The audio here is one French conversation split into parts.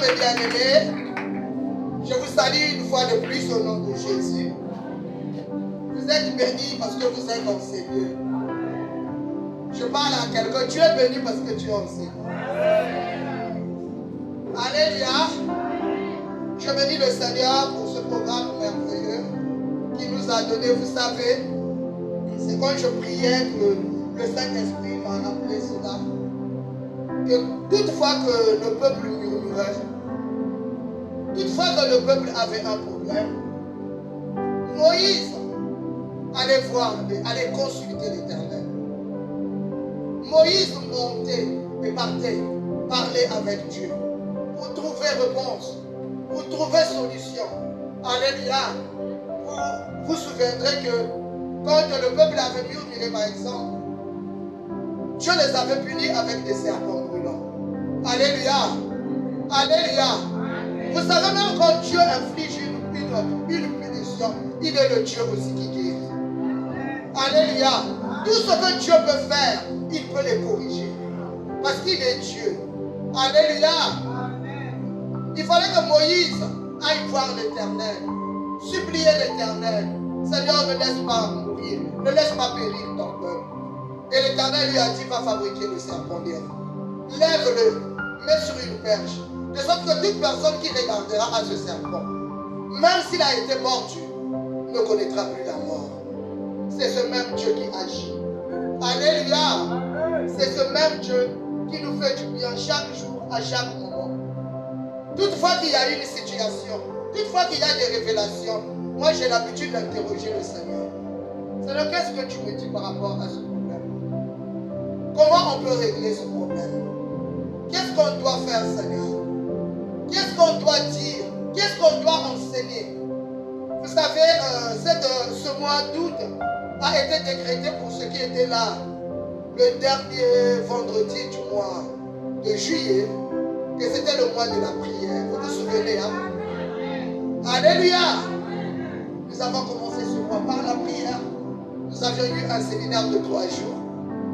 mes bien-aimés, je vous salue une fois de plus au nom de Jésus. Vous êtes bénis parce que vous êtes enseignés. Je parle à quelqu'un, tu es béni parce que tu es enseigné. Alléluia. Je bénis le Seigneur pour ce programme merveilleux qu'il nous a donné. Vous savez, c'est quand je priais que le Saint-Esprit m'a rappelé cela. Que toutefois que le peuple murmurait, toutefois que le peuple avait un problème, Moïse allait voir, allait consulter l'Éternel. Moïse montait et partait parler avec Dieu pour trouver réponse, pour trouver solution. Alléluia. Vous vous souviendrez que quand le peuple avait murmuré, par exemple, Dieu les avait punis avec des serpents brûlants. Alléluia. Alléluia. Vous savez, même quand Dieu inflige une punition, il est le Dieu aussi qui guérit. Alléluia. Tout ce que Dieu peut faire, il peut les corriger. Parce qu'il est Dieu. Alléluia. Il fallait que Moïse aille voir l'Éternel, supplier l'Éternel. Seigneur, ne laisse pas mourir, ne laisse pas périr ton peuple. Et l'Éternel lui a dit, va fabriquer le serpent d'air. Lève-le, mets sur une perche. De sorte que toute personne qui regardera à ce serpent, même s'il a été mordu, ne connaîtra plus la mort. C'est ce même Dieu qui agit. Alléluia. C'est ce même Dieu qui nous fait du bien chaque jour, à chaque moment. Toutefois qu'il y a une situation, toutefois qu'il y a des révélations, moi j'ai l'habitude d'interroger le Seigneur. Seigneur, qu'est-ce que tu me dis par rapport à ce problème? Comment on peut régler ce problème? Qu'est-ce qu'on doit faire, Seigneur? Qu'est-ce qu'on doit dire? Qu'est-ce qu'on doit enseigner? Vous savez, ce mois d'août a été décrété pour ceux qui étaient là le dernier vendredi du mois de juillet, que c'était le mois de la prière. Vous vous souvenez, hein? Alléluia! Nous avons commencé ce mois par la prière. Nous avions eu un séminaire de 3 jours.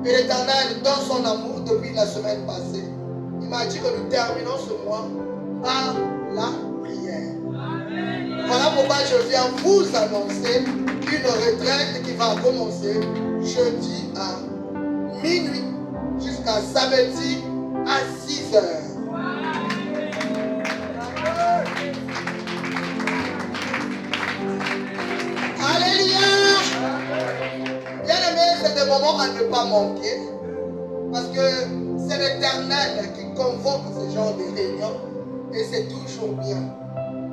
Et l'Éternel, dans son amour, depuis la semaine passée, il m'a dit que nous terminons ce mois par la prière. Voilà pourquoi je viens vous annoncer une retraite qui va commencer jeudi à minuit jusqu'à samedi à 6 heures. Alléluia! Bien aimé, c'est des moments à ne pas manquer parce que c'est l'Éternel qui convoque ce genre de réunions et c'est toujours bien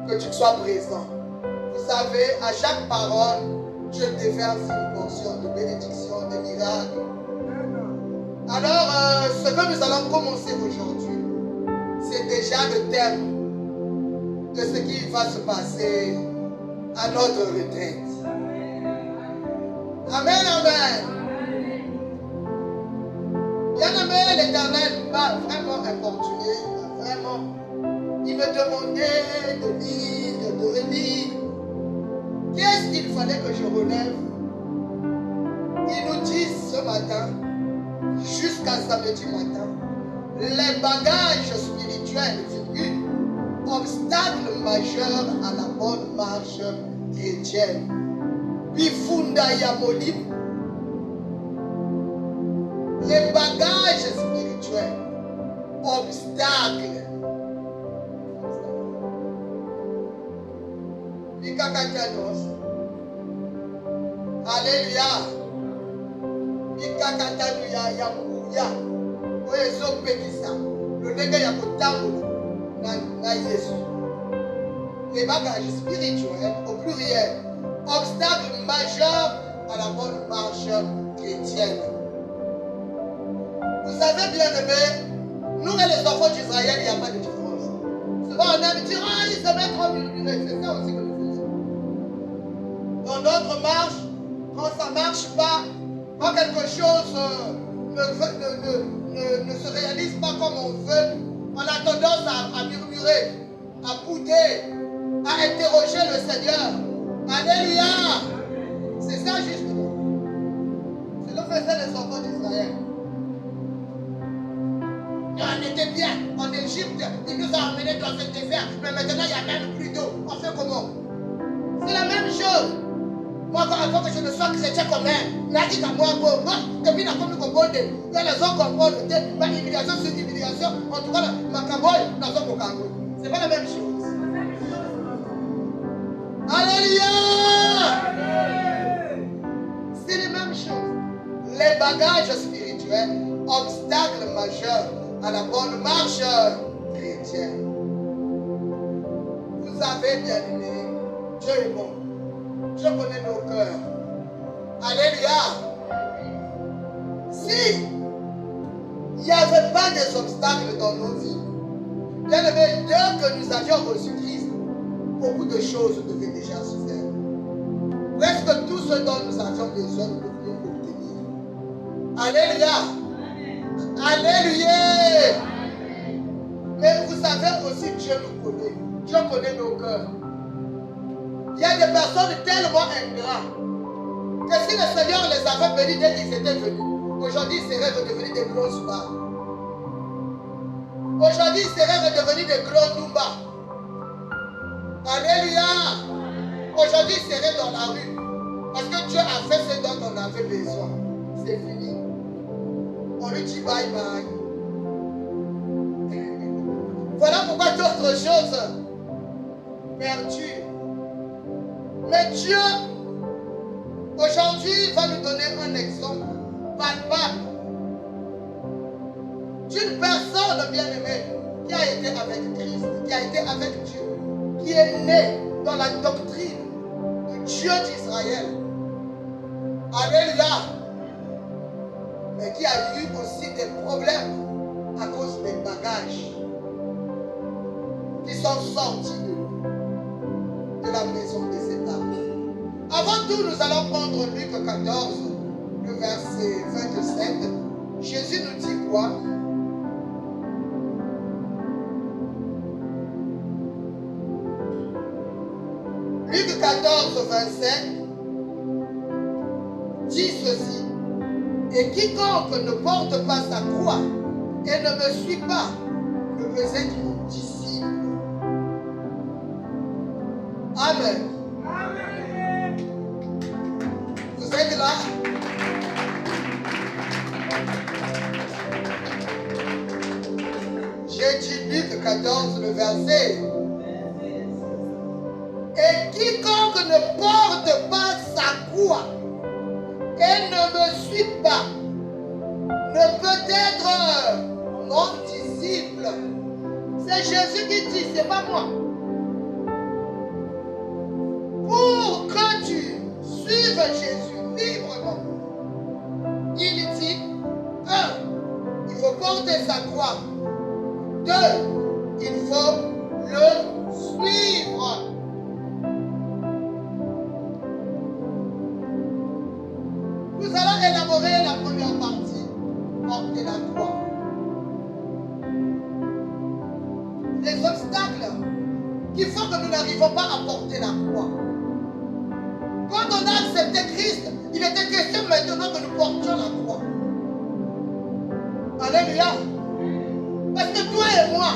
que tu sois présent. Vous savez, à chaque parole, je déverse une portion de bénédiction, de miracle. Alors, ce que nous allons commencer aujourd'hui, c'est déjà le thème de ce qui va se passer à notre retraite. Amen, amen. Bien aimé, l'Éternel m'a vraiment importuné, vraiment. Il me demandait de lire, de relire. Qu'est-ce qu'il fallait que je relève? Il nous dit ce matin, jusqu'à samedi matin, les bagages spirituels, obstacle majeur à la bonne marche chrétienne. Bifunda Yamolim, les bagages spirituels, obstacles. Alléluia. Mikakatanuya yakuya. Oyezo pekisa. Le nègre yakotambo na Yesu. Les bagages spirituels au pluriel. Obstacle majeur à la bonne marche chrétienne. Vous savez bien aimé, nous et les enfants d'Israël, il n'y a pas de différence. Souvent on aime dire, ah, ils se mettent en murmurer. C'est ça aussi que nous faisons. Dans notre marche, quand ça ne marche pas, quand quelque chose ne se réalise pas comme on veut, on a tendance à murmurer, à bouder, à interroger le Seigneur. Alléluia! C'est ça justement. C'est ce que faisaient les enfants d'Israël. Et on était bien en Égypte. Il nous a emmenés dans ce désert. Mais maintenant, il n'y a même plus d'eau. On fait comment? C'est la même chose. Moi, avant que je ne sois chrétien comme elle, n'a dit qu'à moi, et puis, il a commis comme bon. Il y a les autres comprendre. Ma humiliation sur humiliation. En tout cas, ma caboye, dans son bocage. C'est pas la même chose. Alléluia! C'est les mêmes choses. Les bagages spirituels, obstacles majeurs à la bonne marche chrétienne. Vous savez, bien aimé, Dieu est bon. Dieu connaît nos cœurs. Alléluia. Si il n'y avait pas des obstacles dans nos vies, bien aimé, dès que nous avions reçu Christ, beaucoup de choses devaient déjà se faire. Presque tout ce dont nous avions besoin, nous pouvions l'obtenir. Alléluia. Alléluia. Mais vous savez aussi, Dieu nous connaît. Dieu connaît nos cœurs. Il y a des personnes tellement ingrates que si le Seigneur les avait bénis dès qu'ils étaient venus, aujourd'hui ils seraient redevenus des gros soubards. Aujourd'hui ils seraient redevenus des gros Numba. Alléluia. Aujourd'hui ils seraient dans la rue. Parce que Dieu a fait ce dont on avait besoin. C'est fini. On lui dit bye bye. Voilà pourquoi d'autres choses perdurent. Mais Dieu, aujourd'hui, va nous donner un exemple palpable d'une personne bien-aimée qui a été avec Christ, qui a été avec Dieu, qui est née dans la doctrine du Dieu d'Israël. Alléluia. Mais qui a eu aussi des problèmes à cause des bagages qui sont sortis de la maison de ses parents. Avant tout, nous allons prendre Luc 14, le verset 27. Jésus nous dit quoi? Luc 14, 27 dit ceci. Et quiconque ne porte pas sa croix et ne me suit pas ne peut être mon disciple. Amen. Amen. Vous êtes là? J'ai dit Luc 14, le verset. Et quiconque ne porte pas sa croix et ne me suit pas ne peut être mon disciple. C'est Jésus qui dit, c'est pas moi. Pour que tu suives Jésus librement, il dit, 1, il faut porter sa croix. 2, il faut le suivre. Nous allons élaborer la première partie, porter la croix. Les obstacles qui font que nous n'arrivons pas à porter la croix. Quand on a accepté Christ, il était question maintenant que nous portions la croix. Alléluia. Parce que toi et moi,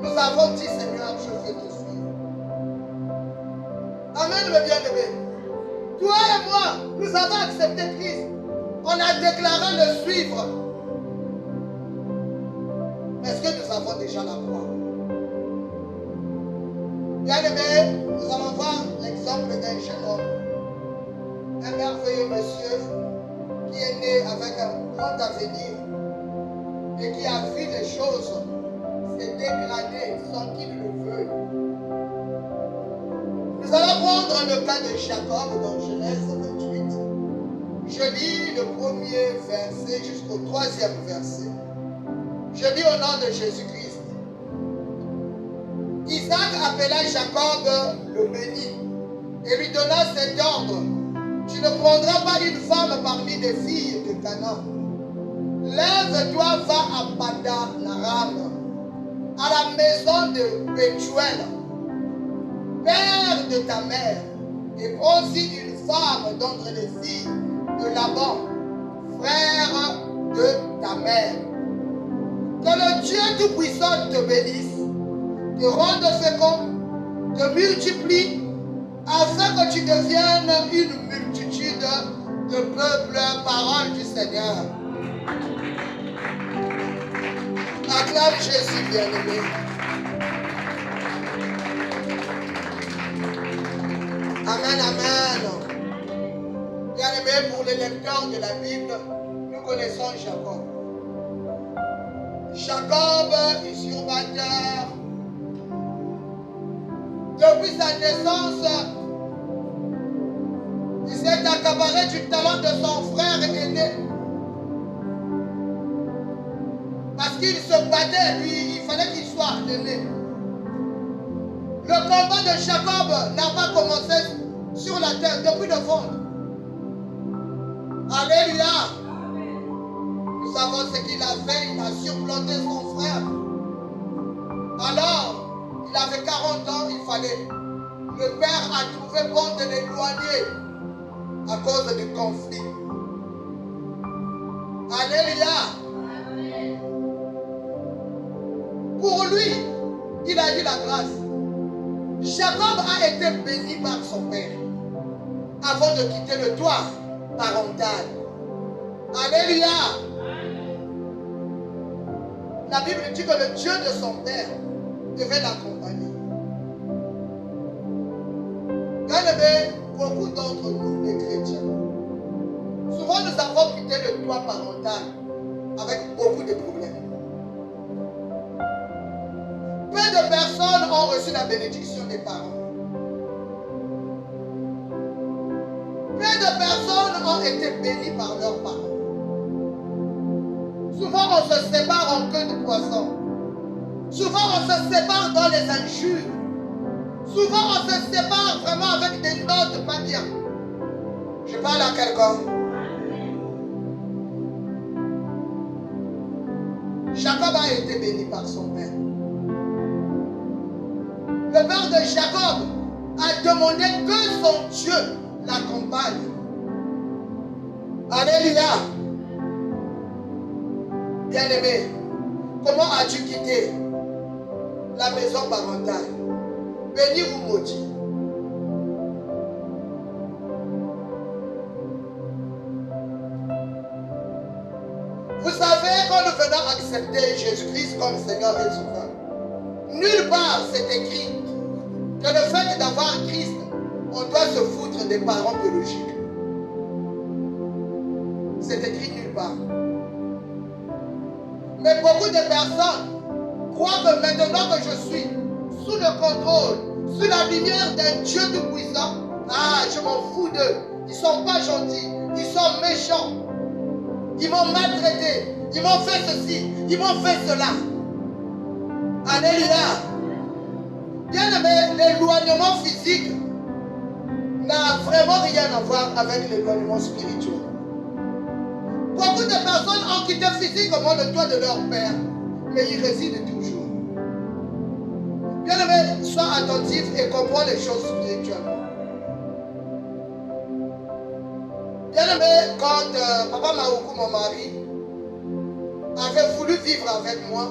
nous avons dit, Seigneur, je veux te suivre. Amen, le bien-aimé. Toi et moi, nous avons accepté Christ. On a déclaré le suivre. Est-ce que nous avons déjà la croix? Bien-aimé, nous allons voir l'exemple d'un jeune homme. Un merveilleux monsieur qui est né avec un grand avenir et qui a vu les choses se dégrader sans qu'il le veuille. Nous allons prendre le cas de Jacob dans Genèse 28. Je lis le premier verset jusqu'au 3e verset. Je lis au nom de Jésus-Christ. Isaac appela Jacob, le bénit, et lui donna cet ordre. Tu ne prendras pas une femme parmi les filles de Canaan. Lève-toi, va à Padan-Aram, à la maison de Bethuel, père de ta mère, et aussi une femme d'entre les filles de Laban, frère de ta mère. Que le Dieu Tout-Puissant te bénisse, te rende fécond, te multiplie, afin que tu deviennes une multitude de peuples, parole du Seigneur. Acclame Jésus, bien-aimé. Amen, amen. Bien-aimé, pour les lecteurs de la Bible, nous connaissons Jacob. Jacob, usurpateur, depuis sa naissance, il s'est accaparé du talent de son frère aîné. Parce qu'il se battait, lui, il fallait qu'il soit ordonné. Le combat de Jacob n'a pas commencé sur la terre depuis le ventre. Alléluia. Nous savons ce qu'il a fait, il a surplanté son frère. Alors, il avait 40 ans, il fallait. Le père a trouvé bon de l'éloigner à cause du conflit. Alléluia. Pour lui, il a eu la grâce. Jacob a été béni par son père avant de quitter le toit parental. Alléluia. La Bible dit que le Dieu de son père devait l'accompagner. Bien-aimés, beaucoup d'entre nous, les chrétiens, souvent nous avons quitté le toit parental avec beaucoup de problèmes. Peu de personnes ont reçu la bénédiction des parents. Peu de personnes ont été bénies par leurs parents. Souvent on se sépare en queue de poisson. Souvent on se sépare dans les injures. Souvent on se sépare vraiment avec des notes pas bien. Je parle à quelqu'un. Jacob a été béni par son père. Le père de Jacob a demandé que son Dieu l'accompagne. Alléluia. Bien-aimé, comment as-tu quitté la maison parentale? Béni ou maudit? Vous savez, quand nous venons accepter Jésus-Christ comme Seigneur et Sauveur, nulle part c'est écrit que le fait d'avoir Christ, on doit se foutre des parents biologiques. C'est écrit nulle part. Mais beaucoup de personnes croient que maintenant que je suis sous le contrôle, sous la lumière d'un Dieu tout-puissant, je m'en fous d'eux. Ils ne sont pas gentils, ils sont méchants. Ils m'ont maltraité, ils m'ont fait ceci, ils m'ont fait cela. Alléluia. Bien aimé, l'éloignement physique n'a vraiment rien à voir avec l'éloignement spirituel. Beaucoup de personnes ont quitté physiquement le toit de leur père, mais ils résident toujours. Bien aimé, sois attentif et comprends les choses spirituelles. Bien aimé, quand Papa Maoukou, mon mari, avait voulu vivre avec moi,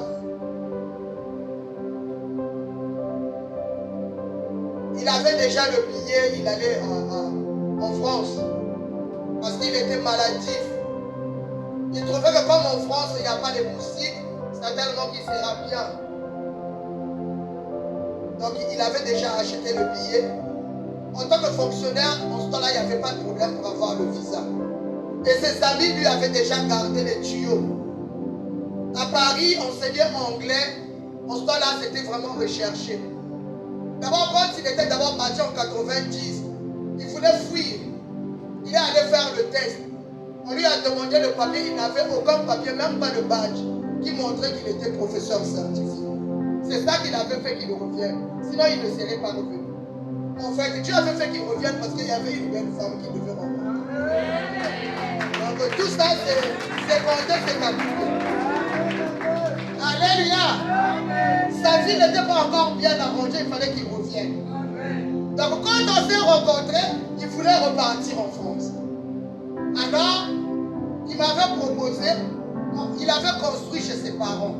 il avait déjà le billet, il allait en France, parce qu'il était maladif. Il trouvait que comme en France, il n'y a pas de moustiques, certainement qu'il sera bien. Donc il avait déjà acheté le billet. En tant que fonctionnaire, en ce temps-là, il n'y avait pas de problème pour avoir le visa. Et ses amis lui avaient déjà gardé les tuyaux. À Paris, enseigner anglais, en ce temps-là, c'était vraiment recherché. D'abord, quand il était d'abord parti en 90, il voulait fuir. Il est allé faire le test. On lui a demandé le papier, il n'avait aucun papier, même pas le badge, qui montrait qu'il était professeur certifié. C'est ça qu'il avait fait qu'il revienne. Sinon, il ne serait pas revenu. En fait, Dieu avait fait qu'il revienne parce qu'il y avait une belle femme qu'il devait rencontrer. Donc, tout ça, c'est compté, c'est calculé. Alléluia. Sa vie n'était pas encore bien arrangée, il fallait qu'il revienne. Donc, quand on s'est rencontrés, il voulait repartir en France. Alors, il m'avait proposé, il avait construit chez ses parents.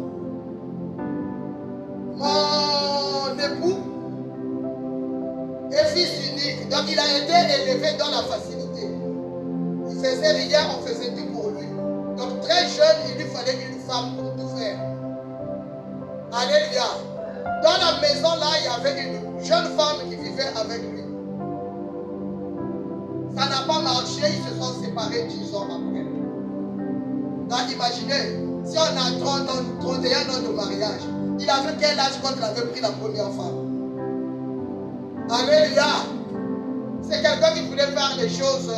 époux est fils unique. Donc il a été élevé dans la facilité. Il faisait rien, on faisait tout pour lui. Donc très jeune, il lui fallait une femme pour tout faire. Alléluia. Dans la maison là, il y avait une jeune femme qui vivait avec lui. Ça n'a pas marché, ils se sont séparés 10 ans après. Donc imaginez, si on a 30 ans, 31 ans de mariage, il avait quel âge quand il avait pris la première femme? Alléluia. C'est quelqu'un qui voulait faire les choses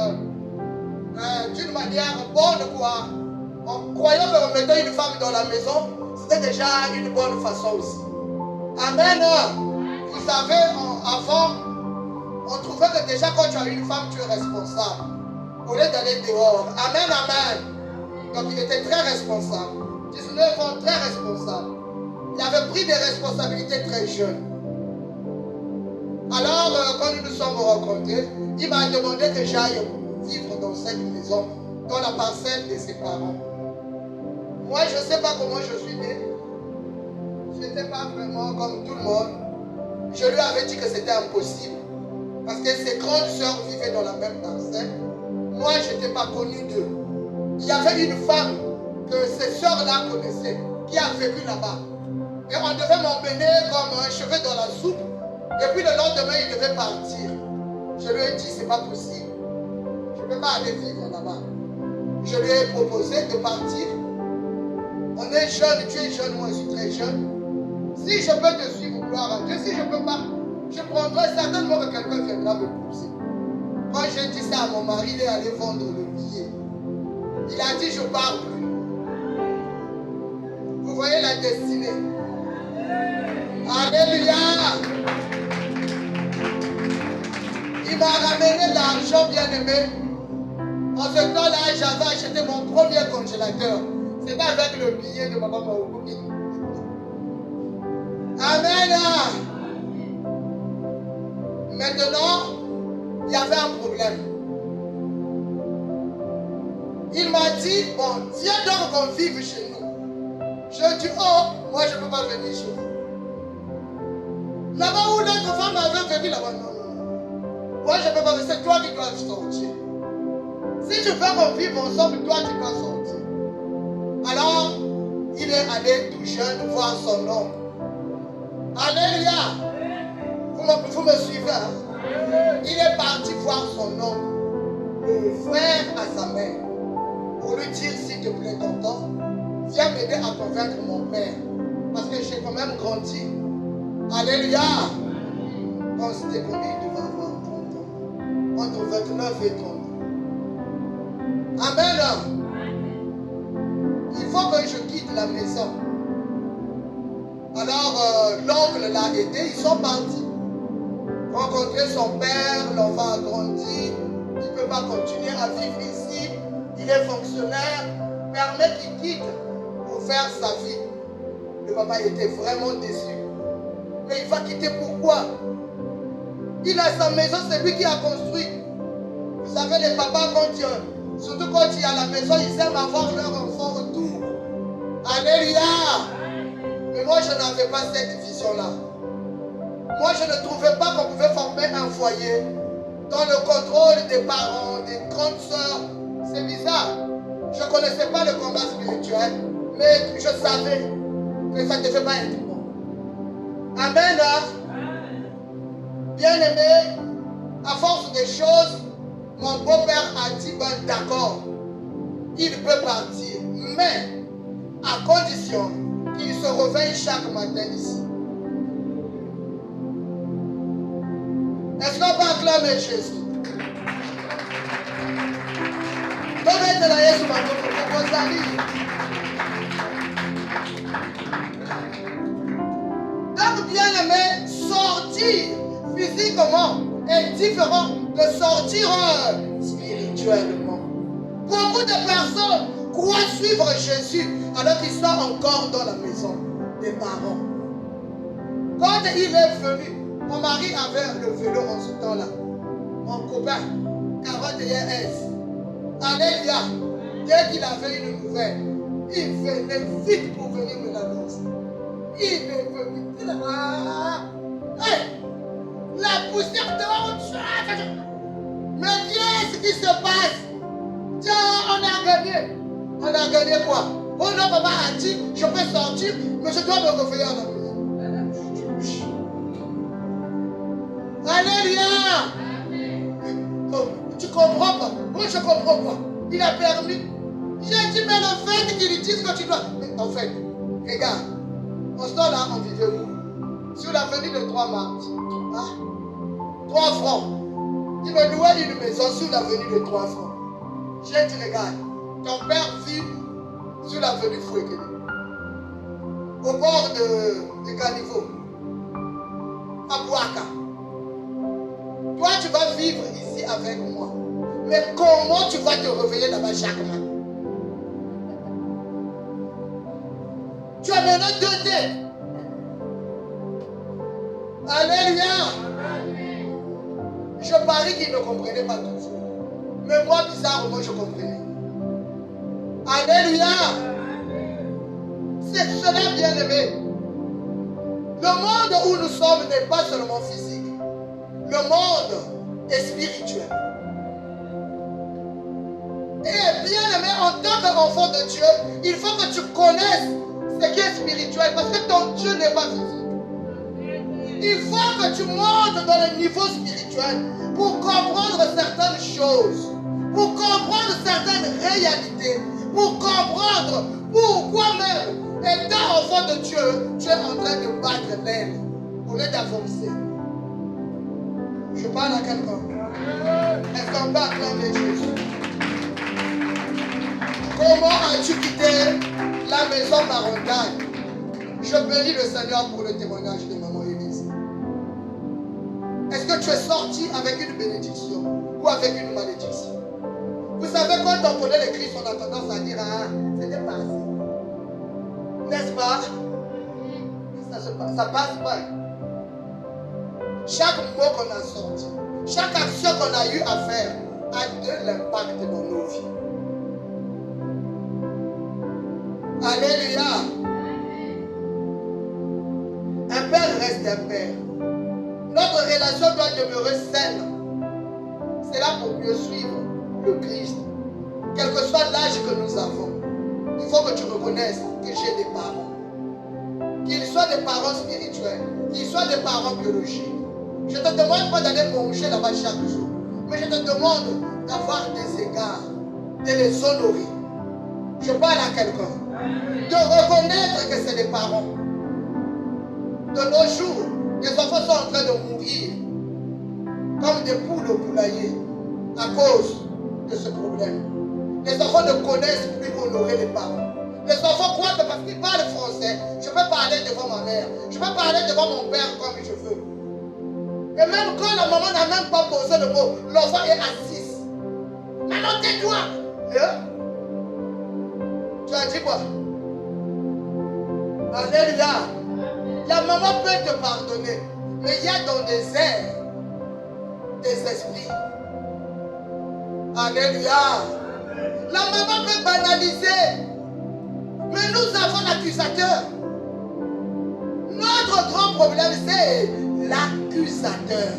d'une manière bonne, quoi. En croyant qu'en mettant une femme dans la maison, c'était déjà une bonne façon aussi. Amen. Vous savez, avant, on trouvait que déjà quand tu as une femme, tu es responsable. Au lieu d'aller dehors. Amen, amen. Donc il était très responsable. 19 ans, très responsable. Il avait pris des responsabilités très jeunes. Alors, quand nous nous sommes rencontrés, il m'a demandé que j'aille vivre dans cette maison, dans la parcelle de ses parents. Moi, je ne sais pas comment je suis né. Je n'étais pas vraiment comme tout le monde. Je lui avais dit que c'était impossible. Parce que ses grandes sœurs vivaient dans la même parcelle. Moi, je n'étais pas connu d'eux. Il y avait une femme que ces sœurs-là connaissaient, qui a vécu là-bas. Et on devait m'emmener comme un cheveu dans la soupe. Et puis le lendemain, il devait partir. Je lui ai dit, c'est pas possible. Je ne peux pas aller vivre là-bas. Je lui ai proposé de partir. On est jeune, tu es jeune, moi je suis très jeune. Si je peux te suivre, gloire à Dieu. Si je ne peux pas, je prendrai certainement que quelqu'un viendra me pousser. Quand j'ai dit ça à mon mari, il est allé vendre le billet. Il a dit, je ne pars plus. Vous voyez la destinée. Alléluia. Il m'a ramené l'argent, bien aimé. En ce temps-là, j'avais acheté mon premier congélateur. C'était avec le billet de Maman Maoukoumi. Amen. Maintenant, il y avait un problème. Il m'a dit, bon, viens donc qu'on vive chez nous. Je dis, oh, moi je ne peux pas venir chez vous. Là-bas où l'autre femme avait vécu là-bas, non. Moi je ne peux pas, c'est toi qui dois sortir. Si tu veux qu'on vive ensemble, toi tu dois sortir. Alors, il est allé tout jeune voir son oncle. Alléluia. Vous me suivez, hein? Il est parti voir son oncle, le frère à sa mère, pour lui dire, s'il te plaît, tonton, viens m'aider à convaincre mon père. Parce que j'ai quand même grandi. Alléluia. Quand c'était combien il devait avoir 30 ans? Entre 29 et 30. Amen. Il faut que je quitte la maison. Alors l'oncle l'a aidé, ils sont partis. Rencontrer son père, l'enfant a grandi. Il ne peut pas continuer à vivre ici. Il est fonctionnaire. Permet qu'il quitte pour faire sa vie. Le papa était vraiment déçu. Mais il va quitter pourquoi? Il a sa maison, c'est lui qui a construit. Vous savez, les papas, surtout quand il y a la maison, ils aiment avoir leur enfant autour. Alléluia. Mais moi, je n'avais pas cette vision-là. Moi, je ne trouvais pas qu'on pouvait former un foyer dans le contrôle des parents, des grandes sœurs. C'est bizarre. Je ne connaissais pas le combat spirituel, mais je savais que ça ne devait pas être bon. Amen. Bien aimé, à force des choses, mon beau-père a dit, ben, d'accord, il peut partir, mais à condition qu'il se réveille chaque matin ici. Est-ce qu'on peut acclamer Jésus? Donc, bien aimé, sortir physiquement est différent de sortir spirituellement. Beaucoup de personnes croient suivre Jésus alors qu'ils sont encore dans la maison des parents. Quand il est venu, mon mari avait le vélo en ce temps-là. Mon copain, 41 S. Alléluia. Dès qu'il avait une nouvelle, il venait vite pour venir me l'annoncer. Il est venu. Hey, la poussière dehors. Mais qu'est-ce qui se passe? Tiens, on a gagné. On a gagné quoi? Oh non, papa a dit, je peux sortir, mais je dois me réveiller à la maison. Alléluia. Oh, tu comprends pas? Moi, je comprends pas. Il a permis. J'ai dit, mais le fait qu'ils disent que tu dois... Mais en fait, regarde, on se donne là, on vivait où? Sur l'avenue de 3 mars. Hein? 3 francs. Il me louait une maison sur l'avenue de 3 francs. J'ai dit, regarde, ton père vit sur l'avenue Fouekele, au bord de Caniveau, à Bouaka. Toi, tu vas vivre ici avec moi. Mais comment tu vas te réveiller là-bas chaque matin? Tu as maintenant 2 têtes. Alléluia. Je parie qu'il ne comprenait pas toujours. Mais moi, bizarrement, je comprenais. Alléluia. C'est cela, bien-aimé. Le monde où nous sommes n'est pas seulement physique. Le monde est spirituel. Et bien-aimé, en tant qu'enfant de Dieu, il faut que tu connaisses ce qui est spirituel. Parce que ton Dieu n'est pas physique. Il faut que tu montes dans le niveau spirituel pour comprendre certaines choses, pour comprendre certaines réalités, pour comprendre pourquoi même, étant enfant de Dieu, tu es en train de battre l'aile au lieu d'avancer. Je parle à quelqu'un. Est-ce qu'on peut acclamer Jésus? Comment as-tu quitté la maison parentale? Je bénis le Seigneur pour le témoignage de maman Élise. Est-ce que tu es sorti avec une bénédiction ou avec une malédiction? Vous savez, quand on connaît les Christ, on a tendance à dire, ah, c'était passé. N'est-ce pas? Ça passe pas. Chaque mot qu'on a sorti, chaque action qu'on a eu à faire a de l'impact dans nos vies. Alléluia. Un père reste un père. Notre relation doit demeurer saine. C'est là pour mieux suivre le Christ. Quel que soit l'âge que nous avons, il faut que tu reconnaisses que j'ai des parents. Qu'ils soient des parents spirituels, qu'ils soient des parents biologiques. Je ne te demande pas d'aller manger là-bas chaque jour, mais je te demande d'avoir des égards, de les honorer. Je parle à quelqu'un. De reconnaître que c'est des parents. De nos jours, les enfants sont en train de mourir comme des poules au poulailler à cause de ce problème. Les enfants ne connaissent plus honorer les parents. Les enfants croient que parce qu'ils parlent français, je peux parler devant ma mère, je peux parler devant mon père comme je veux. Et même quand la maman n'a même pas posé le mot, l'enfant est assise. Maman, tais-toi. Tu as dit quoi? Alléluia. La maman peut te pardonner, mais il y a dans des airs des esprits. Alléluia. La maman peut banaliser, mais nous avons l'accusateur. Notre grand problème, c'est l'accusateur.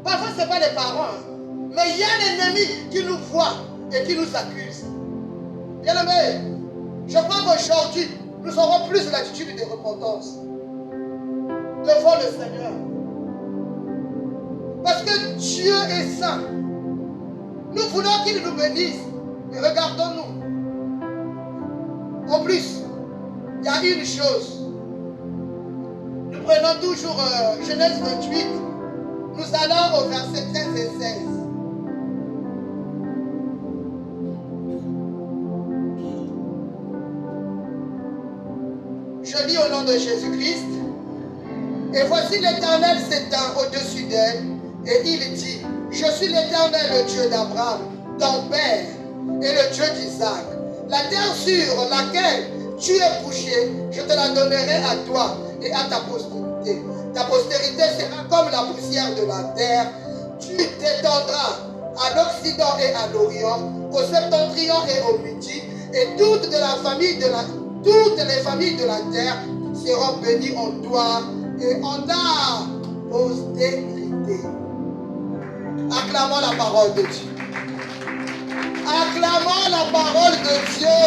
Parfois, ce n'est pas les parents, mais il y a l'ennemi qui nous voit et qui nous accuse. Bien-aimé, je crois qu'aujourd'hui, nous aurons plus l'attitude de repentance devant le Seigneur. Parce que Dieu est saint. Nous voulons qu'il nous bénisse. Et regardons-nous. En plus, il y a une chose. Nous prenons toujours Genèse 28. Nous allons au verset 13 et 16. Je lis au nom de Jésus-Christ. Et voici l'Éternel s'étend au-dessus d'elle. Et il dit, je suis l'Éternel, le Dieu d'Abraham, ton père, et le Dieu d'Isaac. La terre sur laquelle tu es couché, je te la donnerai à toi et à ta postérité. Ta postérité sera comme la poussière de la terre. Tu t'étendras à l'Occident et à l'Orient, au septentrion et au midi, et toutes les familles de la terre seront bénies en toi et en ta postérité. Acclamons la parole de Dieu. Acclamons la parole de Dieu.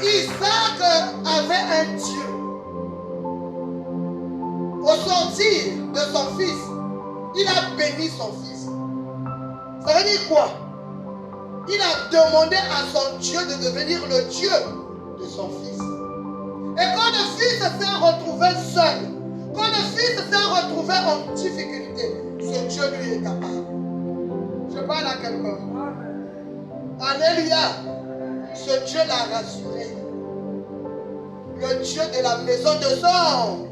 Isaac avait un Dieu. Au sortir de son fils, il a béni son fils. Ça veut dire quoi? Il a demandé à son Dieu de devenir le Dieu de son fils. Et quand le fils s'est retrouvé seul, quand le fils s'est retrouvé en difficulté, ce Dieu lui est capable. Je parle à quelqu'un. Alléluia. Ce Dieu l'a rassuré. Le Dieu de la maison de son.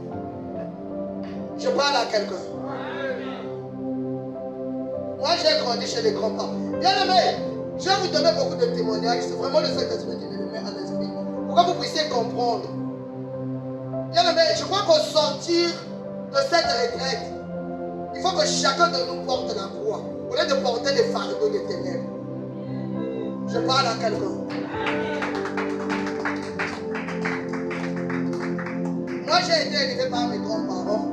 Je parle à quelqu'un. Moi, j'ai grandi chez les grands-parents. Bien aimé, je vais vous donner beaucoup de témoignages. C'est vraiment le Saint-Esprit qui me met à l'esprit. Pour que vous puissiez comprendre. Bien aimé, je crois qu'au sortir de cette retraite, il faut que chacun de nous porte la croix. Au lieu de porter les fardeaux des ténèbres. Je parle à quelqu'un. Moi, j'ai été élevé par mes grands-parents.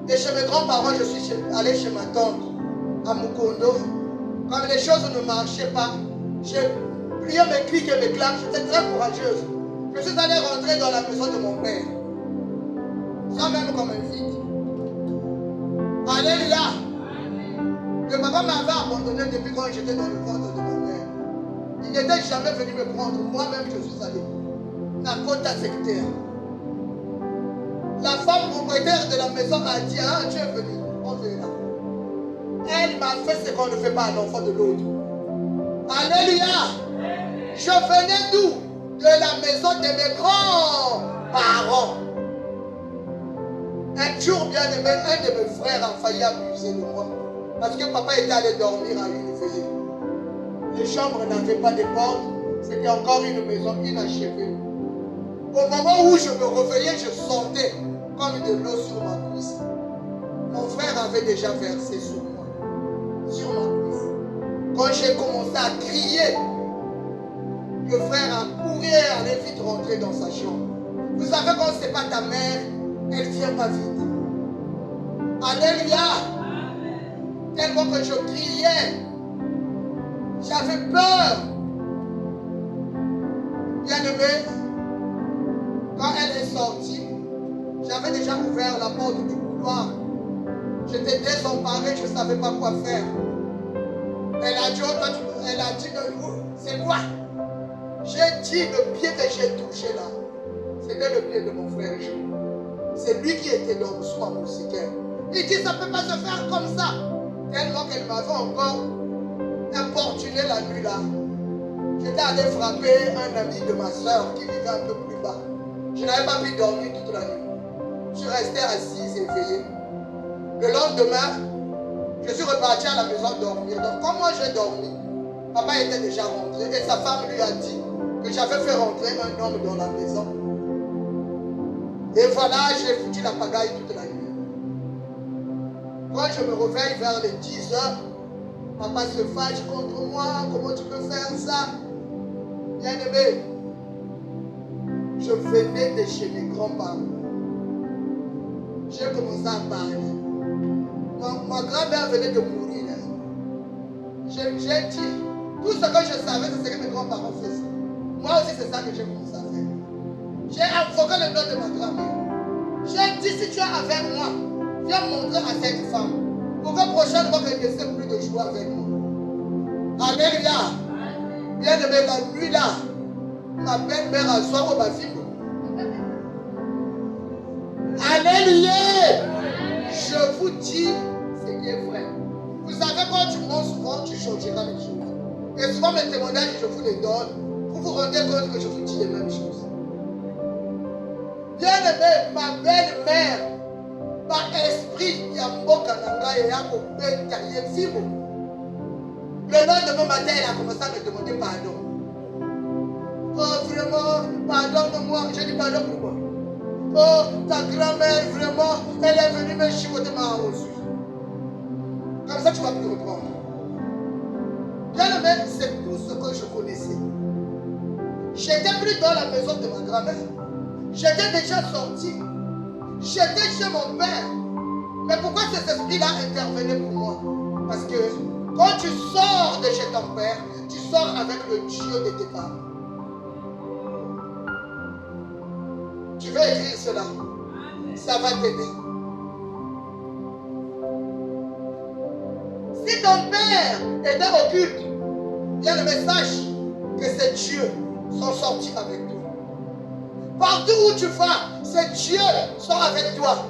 Et chez mes grands-parents, je suis allé chez ma tante, à Mukondo. Comme les choses ne marchaient pas, j'ai plié mes clics et mes claques. J'étais très courageuse. Je suis allé rentrer dans la maison de mon père. Sans même comme un vide. Alléluia. Le papa m'avait abandonné depuis quand j'étais dans le ventre de ma mère. Il n'était jamais venu me prendre. Moi-même, je suis allé. Nakota secteur. La femme propriétaire de la maison a dit, ah, tu es venu, on verra. Elle m'a fait ce qu'on ne fait pas à l'enfant de l'autre. Alléluia. Je venais d'où? De la maison de mes grands-parents. Un jour, bien aimé, un de mes frères a failli abuser de moi. Parce que papa était allé dormir à une veillée. Les chambres n'avaient pas de porte. C'était encore une maison inachevée. Au moment où je me réveillais, je sentais comme de l'eau sur ma cuisse. Mon frère avait déjà versé sur moi, sur ma cuisse. Quand j'ai commencé à crier, le frère a couru et allait vite rentrer dans sa chambre. Vous savez, quand ce n'est pas ta mère, elle ne vient pas vite. Alléluia. Tellement que je criais, j'avais peur. Bien aimé, quand elle est sortie, j'avais déjà ouvert la porte du couloir. J'étais désemparé, je ne savais pas quoi faire. Elle a dit, c'est quoi? J'ai dit le pied que j'ai touché là. C'était le pied de mon frère Jean. C'est lui qui était dans le soin musical. Il dit, ça ne peut pas se faire comme ça. Tellement qu'elle m'avait encore importuné la nuit là. J'étais allé frapper un ami de ma soeur qui vivait un peu plus bas. Je n'avais pas pu dormir toute la nuit. Je suis resté assise et éveillé. Le lendemain, je suis reparti à la maison dormir. Donc, comme moi j'ai dormi, papa était déjà rentré et sa femme lui a dit que j'avais fait rentrer un homme dans la maison. Et voilà, j'ai foutu la pagaille toute la nuit. Quand je me réveille vers les 10 heures, papa se fâche contre moi. Comment tu peux faire ça? Bien aimé, je venais de chez mes grands-parents. J'ai commencé à parler. Ma grand-mère venait de mourir. J'ai dit, tout ce que je savais, c'est ce que mes grands-parents faisaient. Moi aussi, c'est ça que j'ai commencé à faire. J'ai invoqué le nom de ma grand-mère. J'ai dit, si tu es avec moi, viens montrer à cette femme. Pour que prochainement, qu'elle ne sait plus de jouer avec moi. Alléluia. Bien aimé, la nuit là, ma belle-mère a soir au bafim. Alléluia. Je vous dis, c'est bien vrai. Vous savez, quand tu mens souvent, tu changeras les choses. Et souvent, mes témoignages, je vous les donne. Vous vous rendez compte que je vous dis les mêmes choses. Bien aimé, ma belle-mère, par esprit, il y a Mboka Nanga et Yakobeta, il y a Fimo. Le lendemain matin, elle a commencé à me demander pardon. Oh, vraiment, pardonne-moi. J'ai dit pardon pour moi. Oh, ta grand-mère, vraiment, elle est venue me chicoter ma hausse. Comme ça, tu vas plus reprendre. Bien aimé, c'est tout ce que je connaissais. J'étais plus dans la maison de ma grand-mère. J'étais déjà sorti. J'étais chez mon père. Mais pourquoi cet esprit-là intervenait pour moi? Parce que quand tu sors de chez ton père, tu sors avec le Dieu de tes parents. Tu veux écrire cela? Ça va t'aider. Si ton père était au culte, bien le message que ces dieux sont sortis avec toi. Partout où tu vas, ces dieux sont avec toi.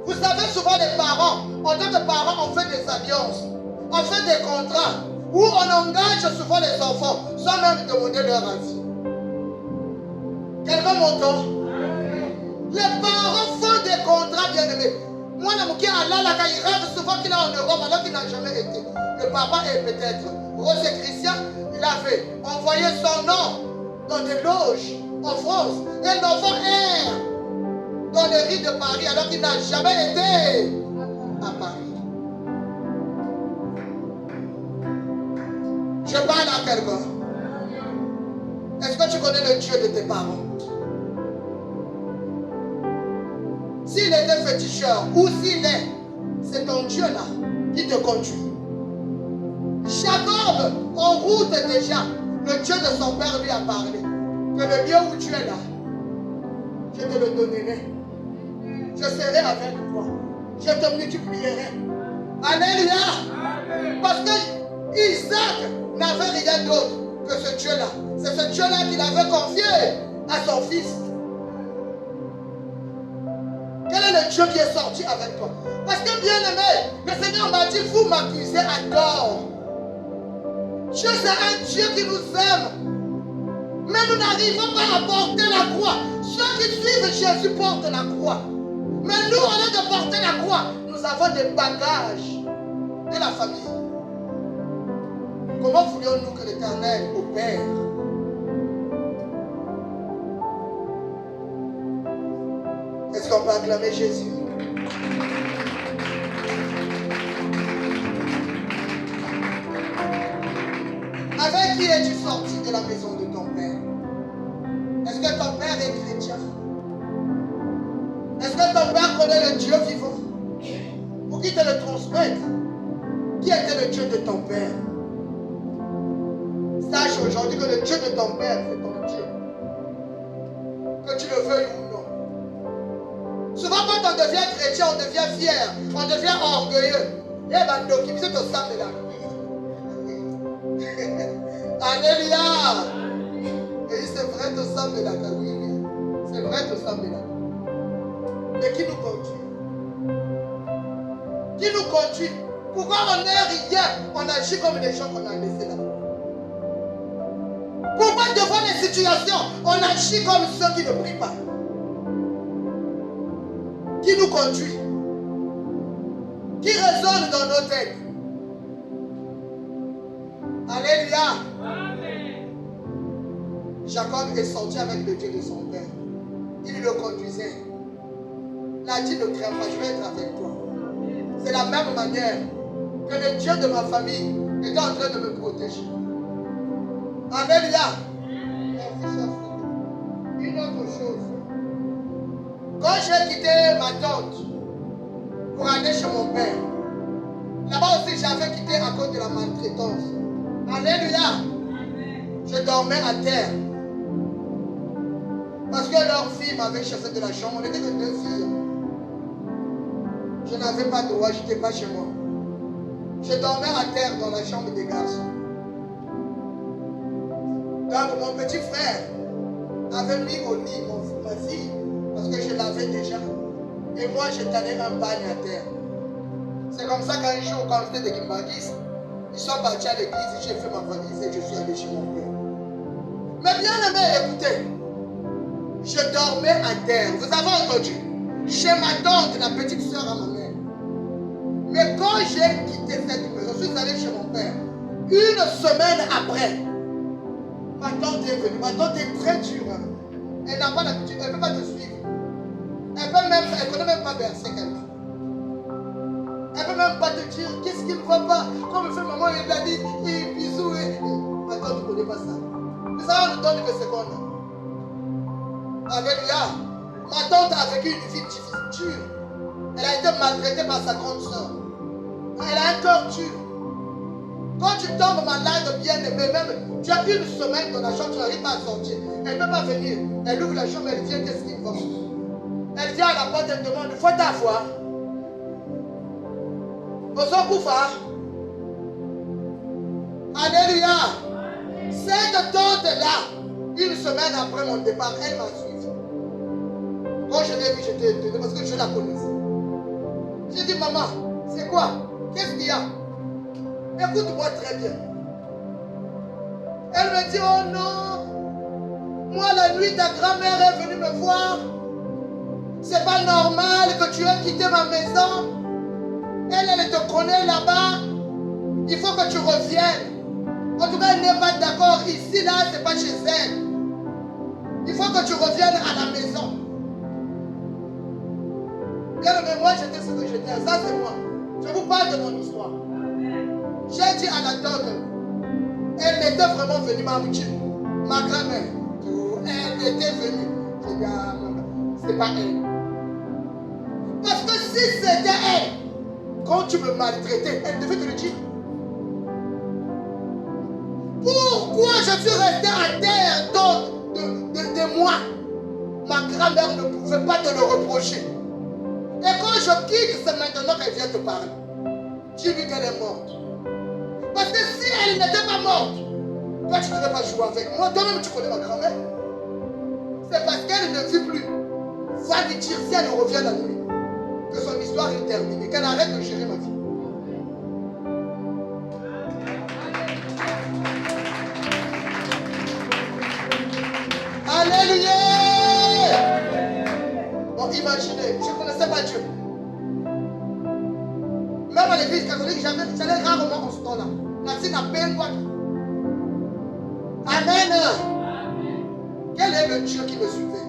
Vous savez, souvent les parents, en tant que parents, on fait des alliances, on fait des contrats, où on engage souvent les enfants, sans même demander leur avis. Quelqu'un m'entend? Les parents font des contrats, bien aimés. Moi, il rêve souvent qu'il est en Europe alors qu'il n'a jamais été. Le papa est peut-être Rose Christian, il avait envoyé son nom dans des loges en France. Et l'enfant erre dans les rues de Paris alors qu'il n'a jamais été à Paris. Je parle à quelqu'un. Est-ce que tu connais le Dieu de tes parents? S'il était féticheur ou s'il est, c'est ton Dieu là qui te conduit. Jacob, en route déjà, le Dieu de son père lui a parlé. Que le lieu où tu es là, je te le donnerai. Je serai avec toi. Je te multiplierai. Alléluia. Parce que Isaac n'avait rien d'autre que ce Dieu-là. C'est ce Dieu-là qu'il avait confié à son fils. Quel est le Dieu qui est sorti avec toi? Parce que bien aimé, le Seigneur m'a dit, vous m'accusez à tort. Dieu c'est un Dieu qui nous aime. Mais nous n'arrivons pas à porter la croix. Ceux qui suivent Jésus portent la croix. Mais nous, au lieu de porter la croix, nous avons des bagages de la famille. Comment voulions-nous que l'Éternel opère? Est-ce qu'on peut acclamer Jésus? Avec qui es-tu sorti de la maison de ton père? Est-ce que ton père est chrétien? Est-ce que ton père connaît le Dieu vivant? Pour qu'il te le transmette. Qui était le Dieu de ton père? Sache aujourd'hui que le Dieu de ton père, c'est ton Dieu. Que tu le veuilles ou non. Souvent quand on devient chrétien, on devient fier, on devient orgueilleux. Et ben donc, il se sang de la Alléluia. Et c'est vrai de sang de la oui. C'est vrai de sang de la. Mais qui nous conduit? Qui nous conduit? Pourquoi on n'est rien? On agit comme les gens qu'on a laissés là. Pourquoi devant les situations, on agit comme ceux qui ne prient pas? Qui nous conduit? Qui résonne dans nos têtes? Alléluia. Amen. Jacob est sorti avec le Dieu de son père. Il le conduisait. Il a dit, ne crains pas, je vais être avec toi. C'est la même manière que le Dieu de ma famille est en train de me protéger. Alléluia. Une autre chose. Quand j'ai quitté ma tante pour aller chez mon père, là-bas aussi j'avais quitté à cause de la maltraitance. Alléluia. Je dormais à terre. Parce que leur fille m'avait chassé de la chambre. On n'était que 2 filles. Je n'avais pas de droit, je n'étais pas chez moi. Je dormais à terre dans la chambre des garçons. Donc mon petit frère avait mis au lit ma fille parce que je l'avais déjà. Et moi je tenais un bagne à terre. C'est comme ça qu'un jour, quand j'étais de Kimbagis, ils sont partis à l'église, j'ai fait ma valise et je suis allé chez mon père. Mais bien aimé, écoutez, je dormais à terre. Vous avez entendu? Chez ma tante, la petite soeur à ma mère. Mais quand j'ai quitté cette maison, je suis allé chez mon père. Une semaine après, ma tante est venue. Ma tante est très dure. Elle n'a pas l'habitude, elle ne peut pas te suivre. Elle ne connaît même pas bercer quelqu'un. Elle ne peut même pas te dire qu'est-ce qui ne va pas. Comme fait maman, il a dit, bisous. Ma tante ne connaît pas ça. Vous savez, on nous donne une seconde. Alléluia. Ma tante a vécu une vie dure. Elle a été maltraitée par sa grande soeur. Elle a un cœur dur. Quand tu tombes malade, bien aimé, même tu as une semaine dans la chambre, tu n'arrives pas à sortir. Elle ne peut pas venir. Elle ouvre la chambre, elle vient, qu'est-ce qu'il faut? Elle vient à la porte, elle demande, faut ta foi. Alléluia. Cette tante-là, une semaine après mon départ, elle m'a suivi. Quand je l'ai vue, j'étais étonné parce que je la connaissais. J'ai dit, maman, c'est quoi? Qu'est-ce qu'il y a? Écoute-moi très bien. Elle me dit, oh non, moi la nuit, ta grand-mère est venue me voir. C'est pas normal que tu aies quitté ma maison. Elle te connaît là-bas. Il faut que tu reviennes. En tout cas, elle n'est pas d'accord. Ici, là, c'est pas chez elle. Il faut que tu reviennes à la maison. Mais moi, j'étais ce que j'étais. Ça, c'est moi. Je vous parle de mon histoire. J'ai dit à la tante, elle était vraiment venue, ma grand-mère. Elle était venue. Je dis, ah, c'est pas elle. Parce que si c'était elle, quand tu me maltraitais, elle devait te le dire. Pourquoi je suis resté à terre de moi? Ma grand-mère ne pouvait pas te le reprocher. Et quand je quitte, c'est maintenant qu'elle vient te parler. Dis-lui qu'elle est morte. Parce que si elle n'était pas morte, toi tu ne devais pas jouer avec moi. Toi-même tu connais ma grand-mère. C'est parce qu'elle ne vit plus. Va lui dire si elle revient la nuit que son histoire est terminée, qu'elle arrête de gérer ma vie. Alléluia. Bon, imaginez, je ne connaissais pas Dieu. Même à l'église catholique, j'allais rarement en ce temps-là. La signe à peine quoi. Amen. Quel est le Dieu qui me suivait?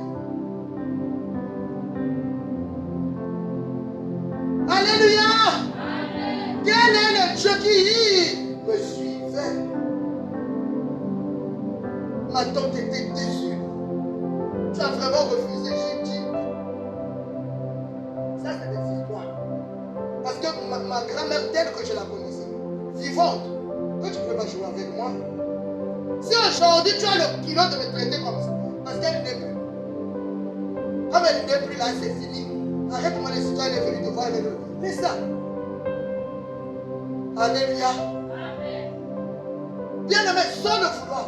Alléluia. Quel est le Dieu qui me suivait? Ma tante était déçue. Tu as vraiment refusé, j'ai dit. Ça, c'est des histoires. Parce que ma grand-mère, telle que je la connaissais, vivante, que tu ne peux pas jouer avec moi. Si aujourd'hui tu as le kilo de me traiter comme ça, parce qu'elle n'est plus. Comme elle n'est plus là, c'est fini. Arrête-moi les histoires, elle est venue te voir, elle est venue. Mais ça. Alléluia. Bien aimé, sans le vouloir,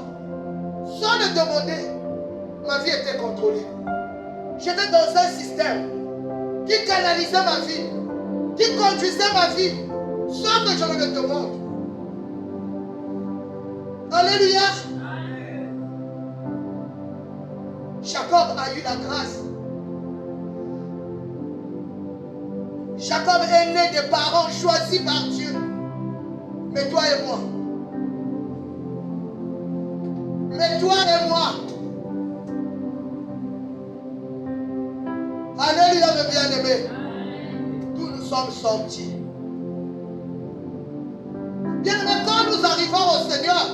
sans le demander, ma vie était contrôlée. J'étais dans un système qui canalisait ma vie, qui conduisait ma vie, sans que je me le demande. Alléluia. Jacob a eu la grâce. Jacob est né des parents choisis par Dieu. Mais toi et moi. Mais toi et moi. Alléluia, mes bien-aimés. D'où nous sommes sortis. Bien-aimés, quand nous arrivons au Seigneur,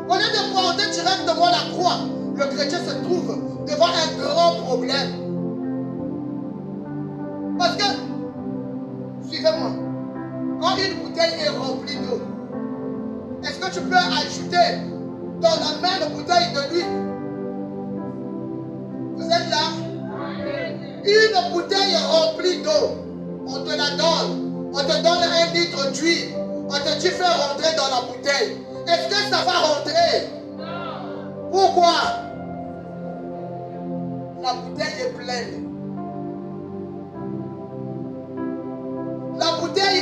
au lieu de porter directement la croix, le chrétien se trouve devant un grand problème. Parce que, suivez-moi, quand une bouteille est remplie d'eau, est-ce que tu peux ajouter dans la même bouteille de l'huile? Vous êtes là? Une bouteille remplie d'eau, on te la donne. On te donne 1 litre d'huile. On te dit fais rentrer dans la bouteille. Est-ce que ça va rentrer? Non. Pourquoi? La bouteille est pleine. La bouteille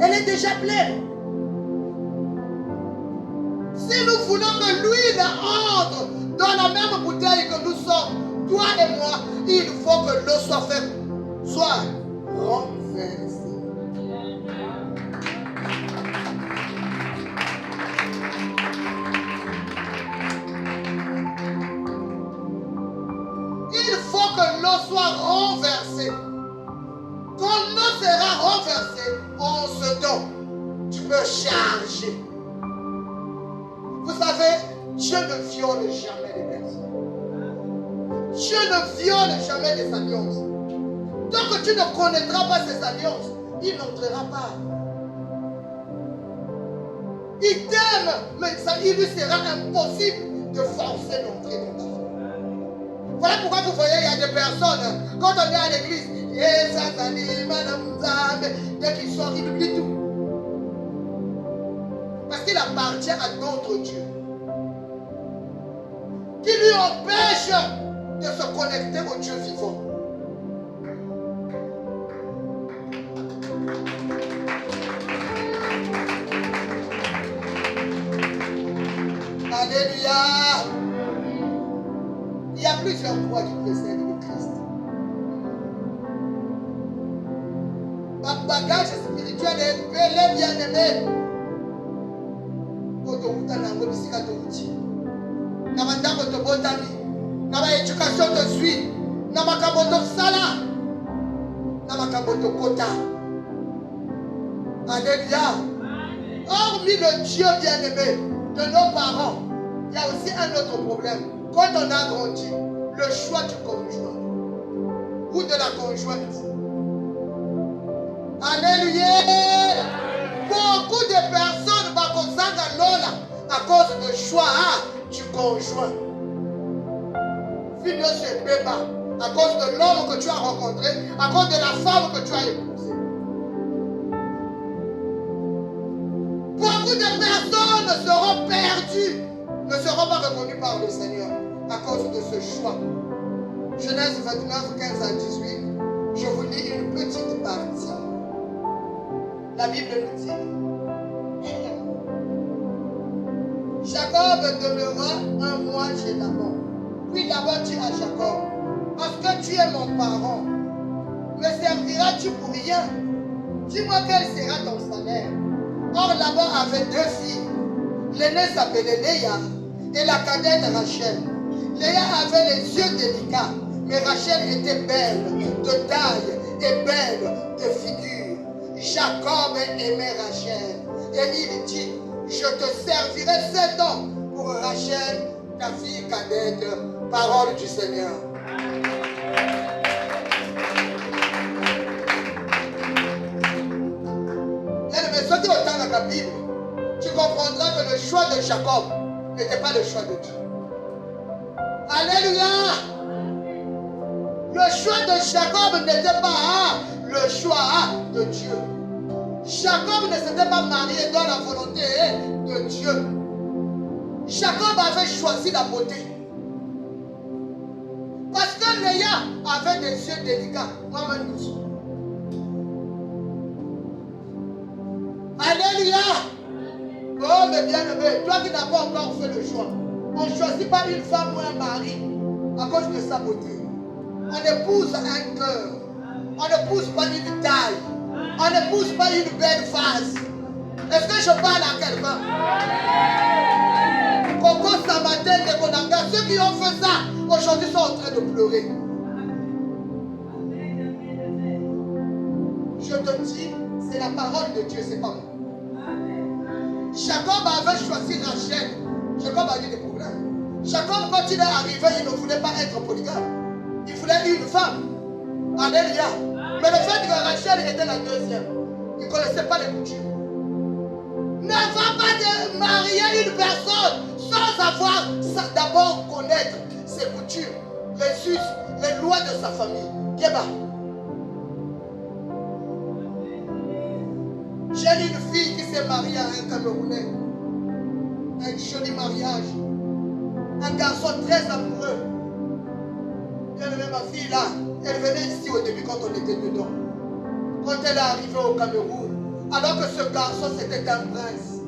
elle est déjà pleine. Si nous voulons que l'huile entre dans la même bouteille que nous sommes, toi et moi, il faut que l'eau soit renversée. Il faut que l'eau soit renversée. Quand l'eau sera renversée, en ce temps, tu peux charger. Vous savez, Dieu ne viole jamais les personnes. Dieu ne viole jamais les alliances. Tant que tu ne connaîtras pas ces alliances, il n'entrera pas. Il t'aime, mais il lui sera impossible de forcer l'entrée dans ta vie. Voilà pourquoi vous voyez, il y a des personnes, quand on est à l'église, dès qu'il sort, il oublie tout. Parce qu'il appartient à d'autres dieux qui lui empêchent de se connecter au Dieu vivant. Alléluia. Il y a plusieurs voies qui précèdent le Christ. Un bagage spirituel est bel et bien aimé. Éducation de suite, alléluia. Hormis le Dieu bien-aimé de nos parents, il y a aussi un autre problème. Quand on a grandi, le choix du conjoint ou de la conjointe. Alléluia. Beaucoup de personnes vont Lola à cause du choix du conjoint. Finir ce débat à cause de l'homme que tu as rencontré, à cause de la femme que tu as épousée. Beaucoup de personnes seront perdues, ne seront pas reconnues par le Seigneur à cause de ce choix. Genèse 29, 15 à 18. Je vous lis une petite partie. La Bible nous dit: Jacob demeura un mois chez Laban. Puis Laban dit à Jacob: parce que tu es mon parent, me serviras-tu pour rien? Dis-moi quel sera ton salaire. Or Laban avait deux filles. L'aînée s'appelait Léa et la cadette Rachel. Léa avait les yeux délicats, mais Rachel était belle de taille et belle de figure. Jacob aimait Rachel et il dit: je te servirai 7 ans pour Rachel, ta fille cadette. Parole du Seigneur. Mais soit au temps de la Bible, tu comprendras que le choix de Jacob n'était pas le choix de Dieu. Alléluia. Le choix de Jacob n'était pas le choix de Dieu. Jacob ne s'était pas marié dans la volonté de Dieu. Jacob avait choisi la beauté. Parce que Léa avait des yeux délicats. Alléluia. Oh, mais bien aimé, toi qui n'as pas encore fait le choix, on ne choisit pas une femme ou un mari à cause de sa beauté. On épouse un cœur. On n'épouse pas une taille. On n'épouse pas une belle face. Est-ce que je parle à quelqu'un? Coco Samatel de Konanga, ceux qui ont fait ça, aujourd'hui sont en train de pleurer. Je te dis, c'est la parole de Dieu, c'est pas moi. Jacob avait choisi Rachel. Jacob a eu des problèmes. Jacob, quand il est arrivé, il ne voulait pas être polygame. Il voulait une femme. Alléluia. Mais le fait que Rachel était la deuxième, il ne connaissait pas les coutumes. Ne va pas te marier une personne sans avoir d'abord connaître ses coutumes, les us, les lois de sa famille. Kéba. J'ai une fille qui s'est mariée à un Camerounais. Un joli mariage. Un garçon très amoureux. Bien aimé, ma fille là, elle venait ici au début quand on était dedans. Quand elle est arrivée au Cameroun, alors que ce garçon c'était un prince.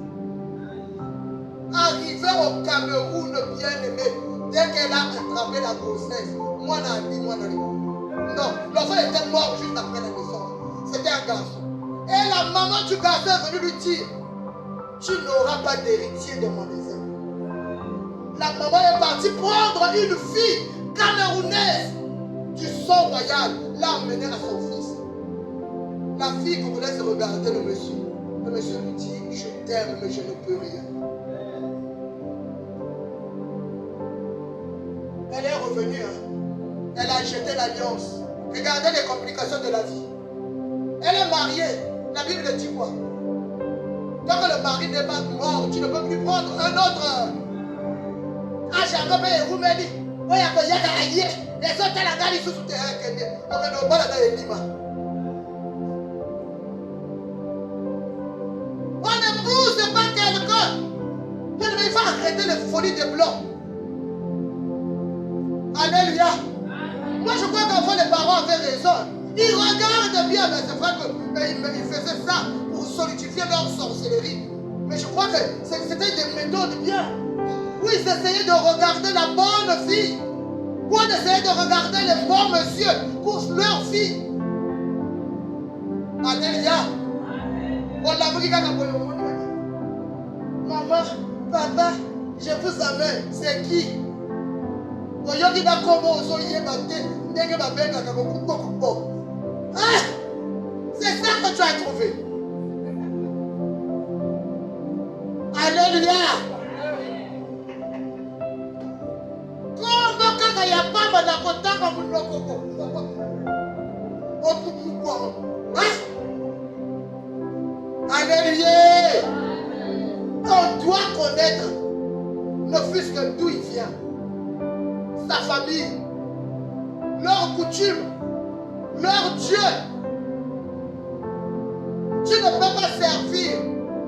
Arrivé au Cameroun, bien aimé, dès qu'elle a attrapé la grossesse, moi n'a dit, moi n'a dit. Non, l'enfant était mort juste après la naissance. C'était un garçon. Et la maman du garçon est venue lui dire: tu n'auras pas d'héritier de mon maison. La maman est partie prendre une fille camerounaise du sang royal, l'a emmenée à son fils. La fille congolaise regardait le monsieur. Le monsieur lui dit: je t'aime, mais je ne peux rien. Elle est revenue. Elle a jeté l'alliance. Regardez les complications de la vie. Elle est mariée. La Bible dit quoi? Tant que le mari n'est pas mort, tu ne peux plus prendre un autre. Ah, j'ai encore payé, vous me dites. Oui, il y a des alliés. Les autres, la gare, ils sont sous terrain. On ne pas la gare, Lima. On n'épouse pas quelqu'un. Il faut arrêter les folies des blancs. Alléluia. Moi, je crois qu'enfin, les parents avaient raison. Ils regardent bien, mais c'est vrai qu'ils faisaient ça pour solidifier leur sorcellerie. Mais je crois que c'était des méthodes bien. Où ils essayaient de regarder la bonne fille. Où ils essayaient de regarder les bons messieurs pour leur fille. Alléluia. Maman, papa, je vous amène. C'est qui? C'est ça que tu as trouvé. Alléluia. Comment quand il n'y a pas de contact comme nous? Alléluia. On doit connaître ne fût-ce que d'où il vient, sa famille, leurs coutumes, leur Dieu. Tu ne peux pas servir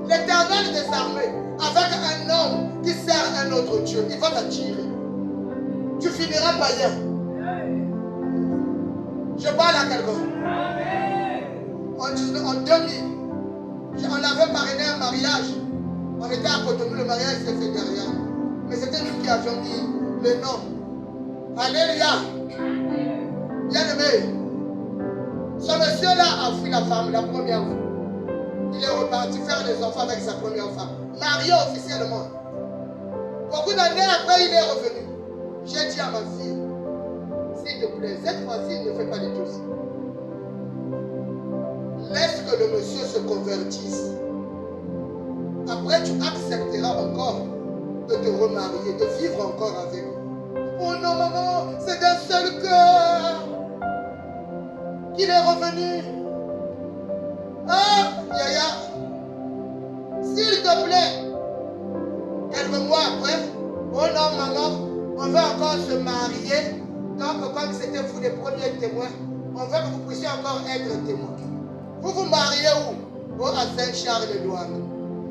l'Éternel des armées avec un homme qui sert un autre Dieu. Il va t'attirer. Tu finiras païen. Je parle à quelqu'un. En 2000, on avait parrainé un mariage. On était à Cotonou, le mariage s'est fait derrière. Mais c'était nous qui avions mis le nom. Alléluia. Bien-aimé. Ce monsieur-là a fui la femme la première fois. Il est reparti faire des enfants avec sa première femme. Marié officiellement. Beaucoup d'années après, il est revenu. J'ai dit à ma fille, s'il te plaît, cette fois-ci, ne fais pas les choses. Laisse que le monsieur se convertisse. Après, tu accepteras encore de te remarier, de vivre encore avec lui. Oh non, maman, c'est d'un seul cœur qu'il est revenu. Ah, Yaya, s'il te plaît, quelques mois après, oh non, maman, on veut encore se marier. Donc, comme c'était vous les premiers témoins, on veut que vous puissiez encore être témoins. Vous vous mariez où? Oh, à Saint-Charles-de-Douane.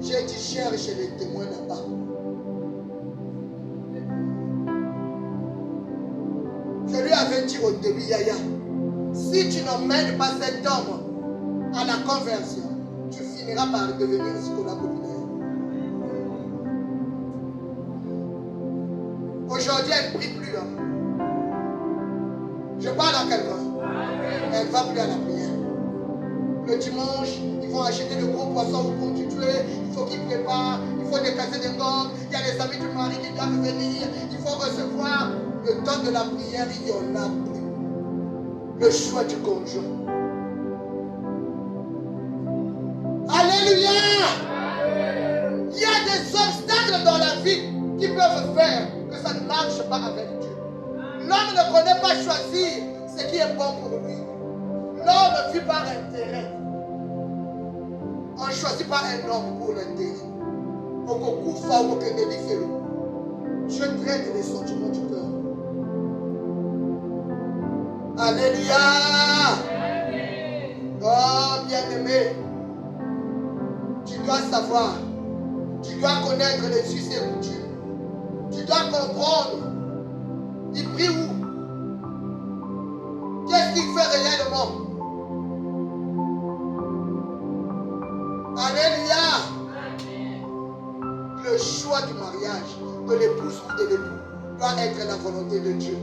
J'ai dit cherche les témoins là-bas. Je lui avais dit au début, Yaya, si tu n'emmènes pas cet homme à la conversion, tu finiras par devenir scola populaire. Aujourd'hui, elle ne prie plus. Hein. Je parle à quelqu'un. Elle ne va plus à la prière. Le dimanche, ils vont acheter de gros poissons pour tu tuer. Il faut qu'ils préparent. Il faut décasser des gommes. Il y a les amis du mari qui doivent venir. Il faut recevoir. Le temps de la prière, il n'y en a plus. Le choix du conjoint. Alléluia. Il y a des obstacles dans la vie qui peuvent faire que ça ne marche pas avec Dieu. L'homme ne connaît pas choisir ce qui est bon pour lui. L'homme vit par intérêt. On ne choisit pas un homme pour l'intérêt. Je traite les sentiments du cœur. Alléluia. Oh, bien-aimé, tu dois savoir, tu dois connaître les us et coutumes. Tu dois comprendre. Il prie où? Qu'est-ce qu'il fait réellement? Alléluia. Le choix du mariage, de l'épouse ou de l'époux, doit être la volonté de Dieu.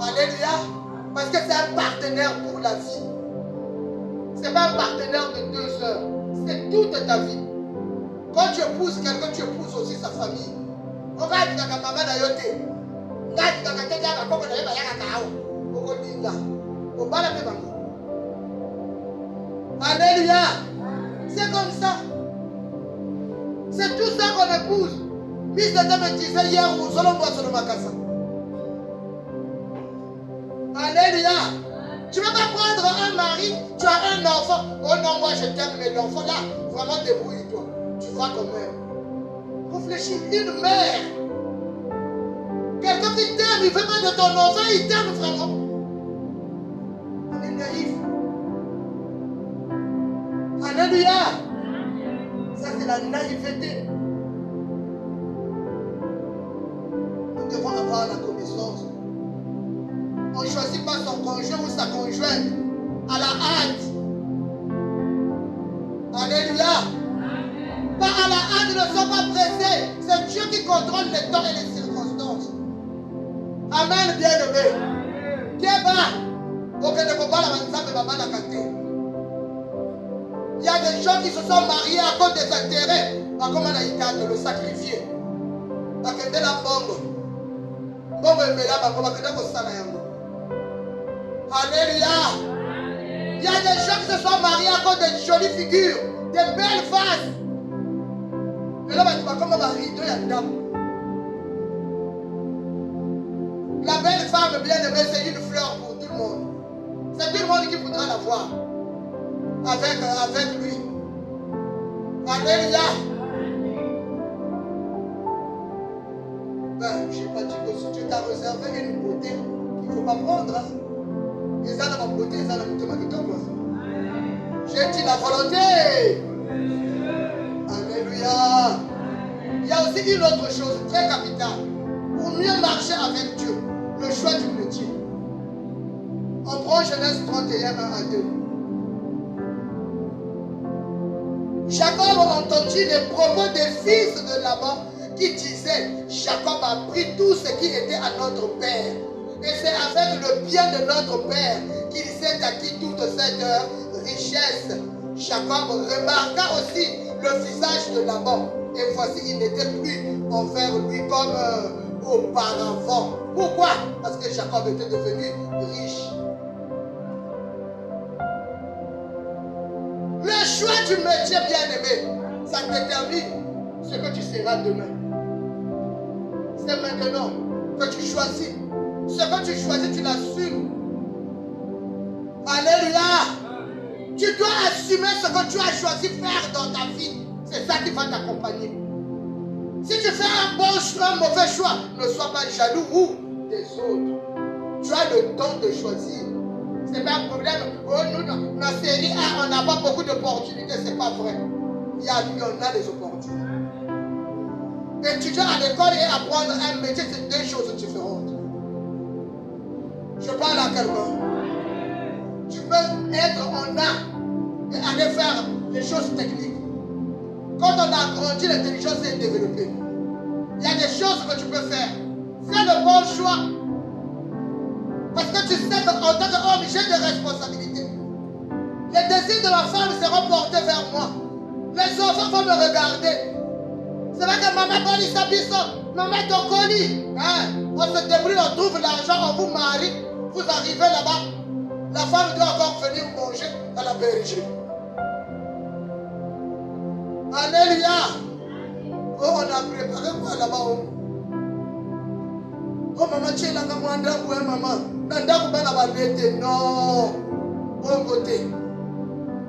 Alléluia. Parce que c'est un partenaire pour la vie. Ce n'est pas un partenaire de 2 heures. C'est toute ta vie. Quand tu épouses quelqu'un, tu épouses aussi sa famille. On va dire que maman n'a yoté. Alléluia. C'est comme ça. C'est tout ça qu'on épouse. Miss Dada me disait hier, nous allons voir sur le magasin. Alléluia. Tu ne vas pas prendre un mari, tu as un enfant. Oh non, moi je t'aime, mais l'enfant là, vraiment débrouille-toi. Tu vas quand même. Réfléchis, une mère. Quelqu'un qui t'aime, il ne veut pas de ton enfant, il t'aime vraiment. On est naïf. Alléluia. Ça c'est la naïveté. Nous devons avoir la connaissance. On ne choisit pas son conjoint ou sa conjointe à la hâte. Alléluia. Pas à la hâte, ils ne sont pas pressés. C'est Dieu qui contrôle les temps et les circonstances. Amen, bien-aimé. Kéba. Ok, ne faut pas la manzambe, maman la canté. Il y a des gens qui se sont mariés à cause des intérêts. Comment on a été le sacrifier. Akende la bongo. Bongo est là, maman, akende ko sana yango. Alléluia. Il y a des gens qui se sont mariés à cause de jolies figures, de belles faces. Et là, tu vas comme un rideau, il y a une dame. La belle femme bien aimée, c'est une fleur pour tout le monde. C'est tout le monde qui voudra la voir avec lui. Alléluia. Ben, je n'ai pas dit que si tu t'as réservé une beauté qu'il ne faut pas prendre. Hein. Et ça, dans ma beauté, ça, dans ma beauté, j'ai dit la volonté. Alléluia. Il y a aussi une autre chose très capitale. Pour mieux marcher avec Dieu, le choix du métier. On prend Genèse 31, 1 à 2. Jacob entendit les propos des fils de Laban qui disaient: Jacob a pris tout ce qui était à notre père. Et c'est avec le bien de notre père qu'il s'est acquis toute cette richesse. Jacob remarqua aussi le visage de Laban. Et voici, il n'était plus envers lui comme auparavant. Pourquoi? Parce que Jacob était devenu riche. Le choix du métier, bien-aimé, ça détermine ce que tu seras demain. C'est maintenant que tu choisis. Ce que tu choisis, tu l'assumes. Alléluia. Tu dois assumer ce que tu as choisi faire dans ta vie. C'est ça qui va t'accompagner. Si tu fais un bon choix, un mauvais choix, ne sois pas jaloux ou des autres. Tu as le temps de choisir. Ce n'est pas un problème. Oh, nous, dans la série A, on n'a pas beaucoup d'opportunités. Ce n'est pas vrai. Il y en a des opportunités. Étudier à l'école et apprendre un métier, c'est deux choses différentes. Je parle à quelqu'un. Tu peux être en art et aller faire des choses techniques. Quand on a grandi, l'intelligence est développée. Il y a des choses que tu peux faire. Fais le bon choix. Parce que tu sais qu'en tant qu'homme, j'ai des responsabilités. Les désirs de la femme seront portés vers moi. Les enfants vont me regarder. C'est vrai que maman Boli s'habille, maman ton colis. Hein? On se débrouille, on trouve l'argent, on vous marie. Vous arrivez là-bas. La femme doit encore venir manger à la bergerie. Alléluia. Oh, on a préparé quoi là-bas? Oh, maman, tu es là, maman. Non. Bon côté.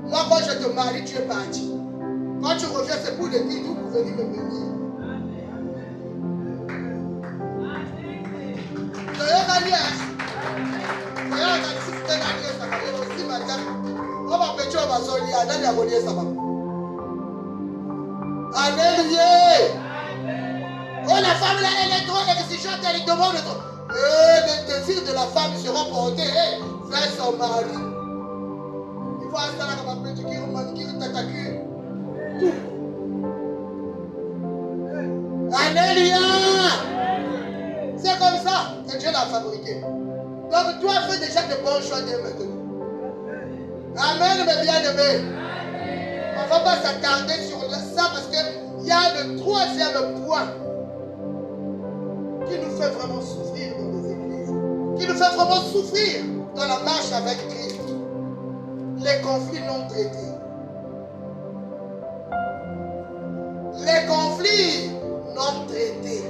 Moi, quand je te marie, tu es parti. Quand tu reviens, c'est pour l'église, vous pouvez venir me bénir. Alléluia. Oh, la femme là, elle est trop exigeante, elle demande trop. Les désirs de la femme seront portés vers son mari. Il faut installer comme un petit qui t'attaque. Tout. Alléluia. C'est comme ça que Dieu l'a fabriqué. Donc toi fais déjà de bons choix dès maintenant. Amen, mes bien-aimés. On ne va pas s'attarder sur ça parce qu'il y a le troisième point qui nous fait vraiment souffrir dans les églises, qui nous fait vraiment souffrir dans la marche avec Christ. Les conflits non traités. Les conflits non traités.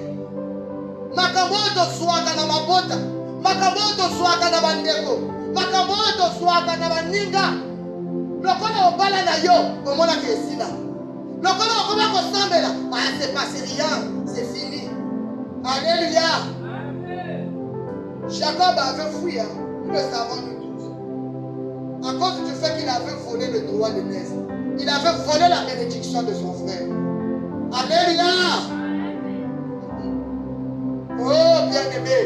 Makamoto swaka na mabota. makambo toswaka na bandeko, makambo toswaka na baninga. Lokola obala na yo, omona kesina. Lokola okoma kosambela, c'est passé rien, c'est fini. Alléluia. Jacob avait fui, nous le savons nous tous. À cause du fait qu'il avait volé le droit de naissance. Il avait volé la bénédiction de son frère. Alléluia. Oh, bien-aimé.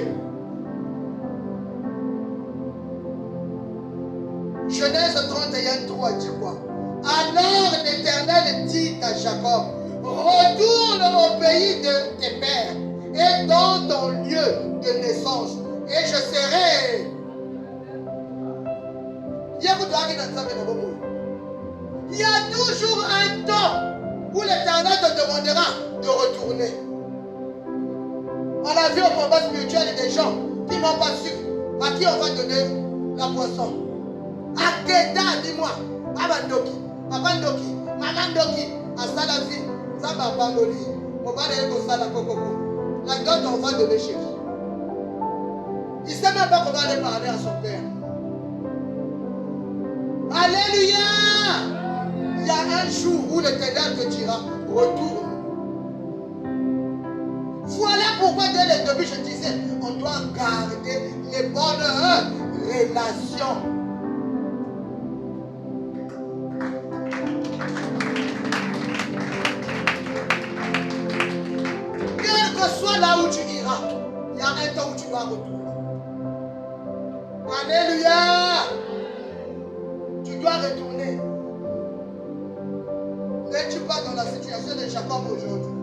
Genèse 31:3 dit quoi? Alors l'Éternel dit à Jacob, retourne au pays de tes pères et dans ton lieu de naissance, et je serai. Il y a toujours un temps où l'Éternel te demandera de retourner. On a vu au combat spirituel des gens qui n'ont pas su à qui on va donner la boisson. Akeda, dis-moi, Abandoki, Papandoki, Mamandoki, Asalafi, Zamba Bandoli, Obade Kosala Kokoko. La dot on va donner chez lui. Il ne sait même pas comment aller parler à son père. Alléluia! Il y a un jour où l'Éternel te dira, retourne. Voilà pourquoi dès le début je disais, on doit garder les bonnes relations. Quel que soit là où tu iras, il y a un temps où tu dois retourner. Alléluia! Tu dois retourner. N'es-tu pas dans la situation de Jacob aujourd'hui?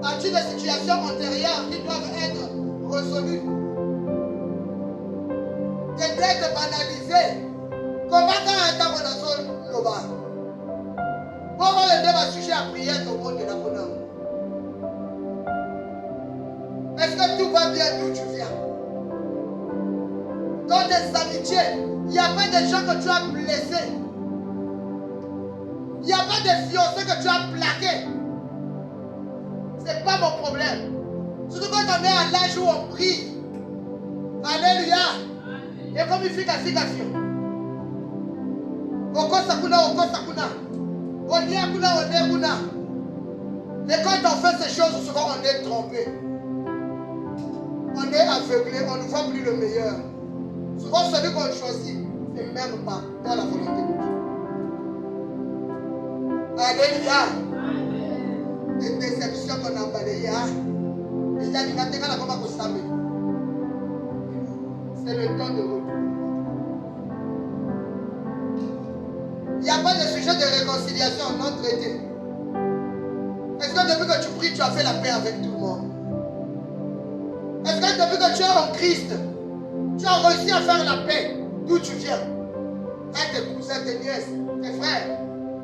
As-tu des situations antérieures qui doivent être résolues? Des dettes banalisées. Comment quand un temps on a son global? Pourquoi le débat sujet à prière au monde de la bonne? Est-ce que tout va bien d'où tu viens? Dans tes amitiés, il n'y a pas des gens que tu as blessés. Il n'y a pas de fiancés que tu as plaqués. Ce n'est pas mon problème. Surtout quand on est à l'âge où on prie. Alléluia. Et comme il fait qualification. Oko sakuna. Onia. Et quand on fait ces choses, souvent on est trompé. On est aveuglé, on ne voit plus le meilleur. Souvent celui qu'on choisit, c'est même pas dans la volonté de Dieu. Alléluia. Des déceptions qu'on a balayées. C'est le temps de retour. Il n'y a pas de sujet de réconciliation non traité. Est-ce que depuis que tu pries, tu as fait la paix avec tout le monde? Est-ce que depuis que tu es en Christ, tu as réussi à faire la paix d'où tu viens? Avec tes cousins, tes nièces, tes frères,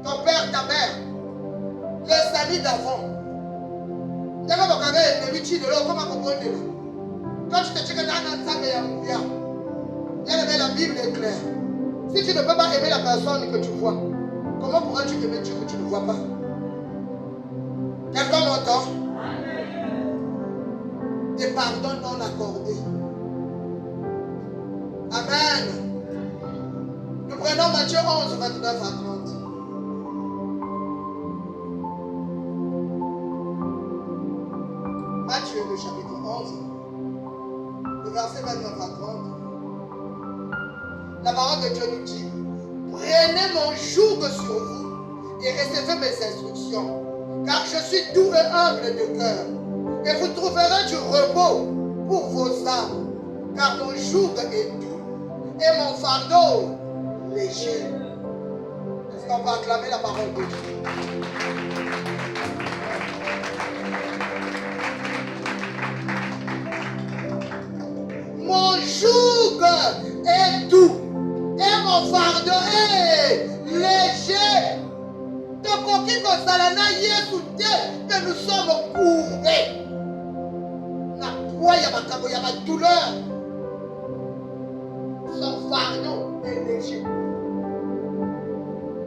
ton père, ta mère, les amis d'avant. Quand tu te dis que la Bible est claire. Si tu ne peux pas aimer la personne que tu vois, comment pourras-tu aimer Dieu que tu ne vois pas? Quelqu'un m'entend? Des pardons non accordés. Amen. Nous prenons Matthieu 11, 29 à 30. Matthieu, le chapitre 11, le verset 29 à 30. La parole de Dieu nous dit, prenez mon joug sur vous et recevez mes instructions, car je suis doux et humble de cœur, et vous trouverez du repos pour vos âmes, car mon joug est doux et mon fardeau léger. Est-ce qu'on va acclamer la parole de Dieu? Mon joug est doux et mon fardeau est léger. Donc, que nous sommes courbés. La poids, il y a ma douleur. Son fardeau est léger.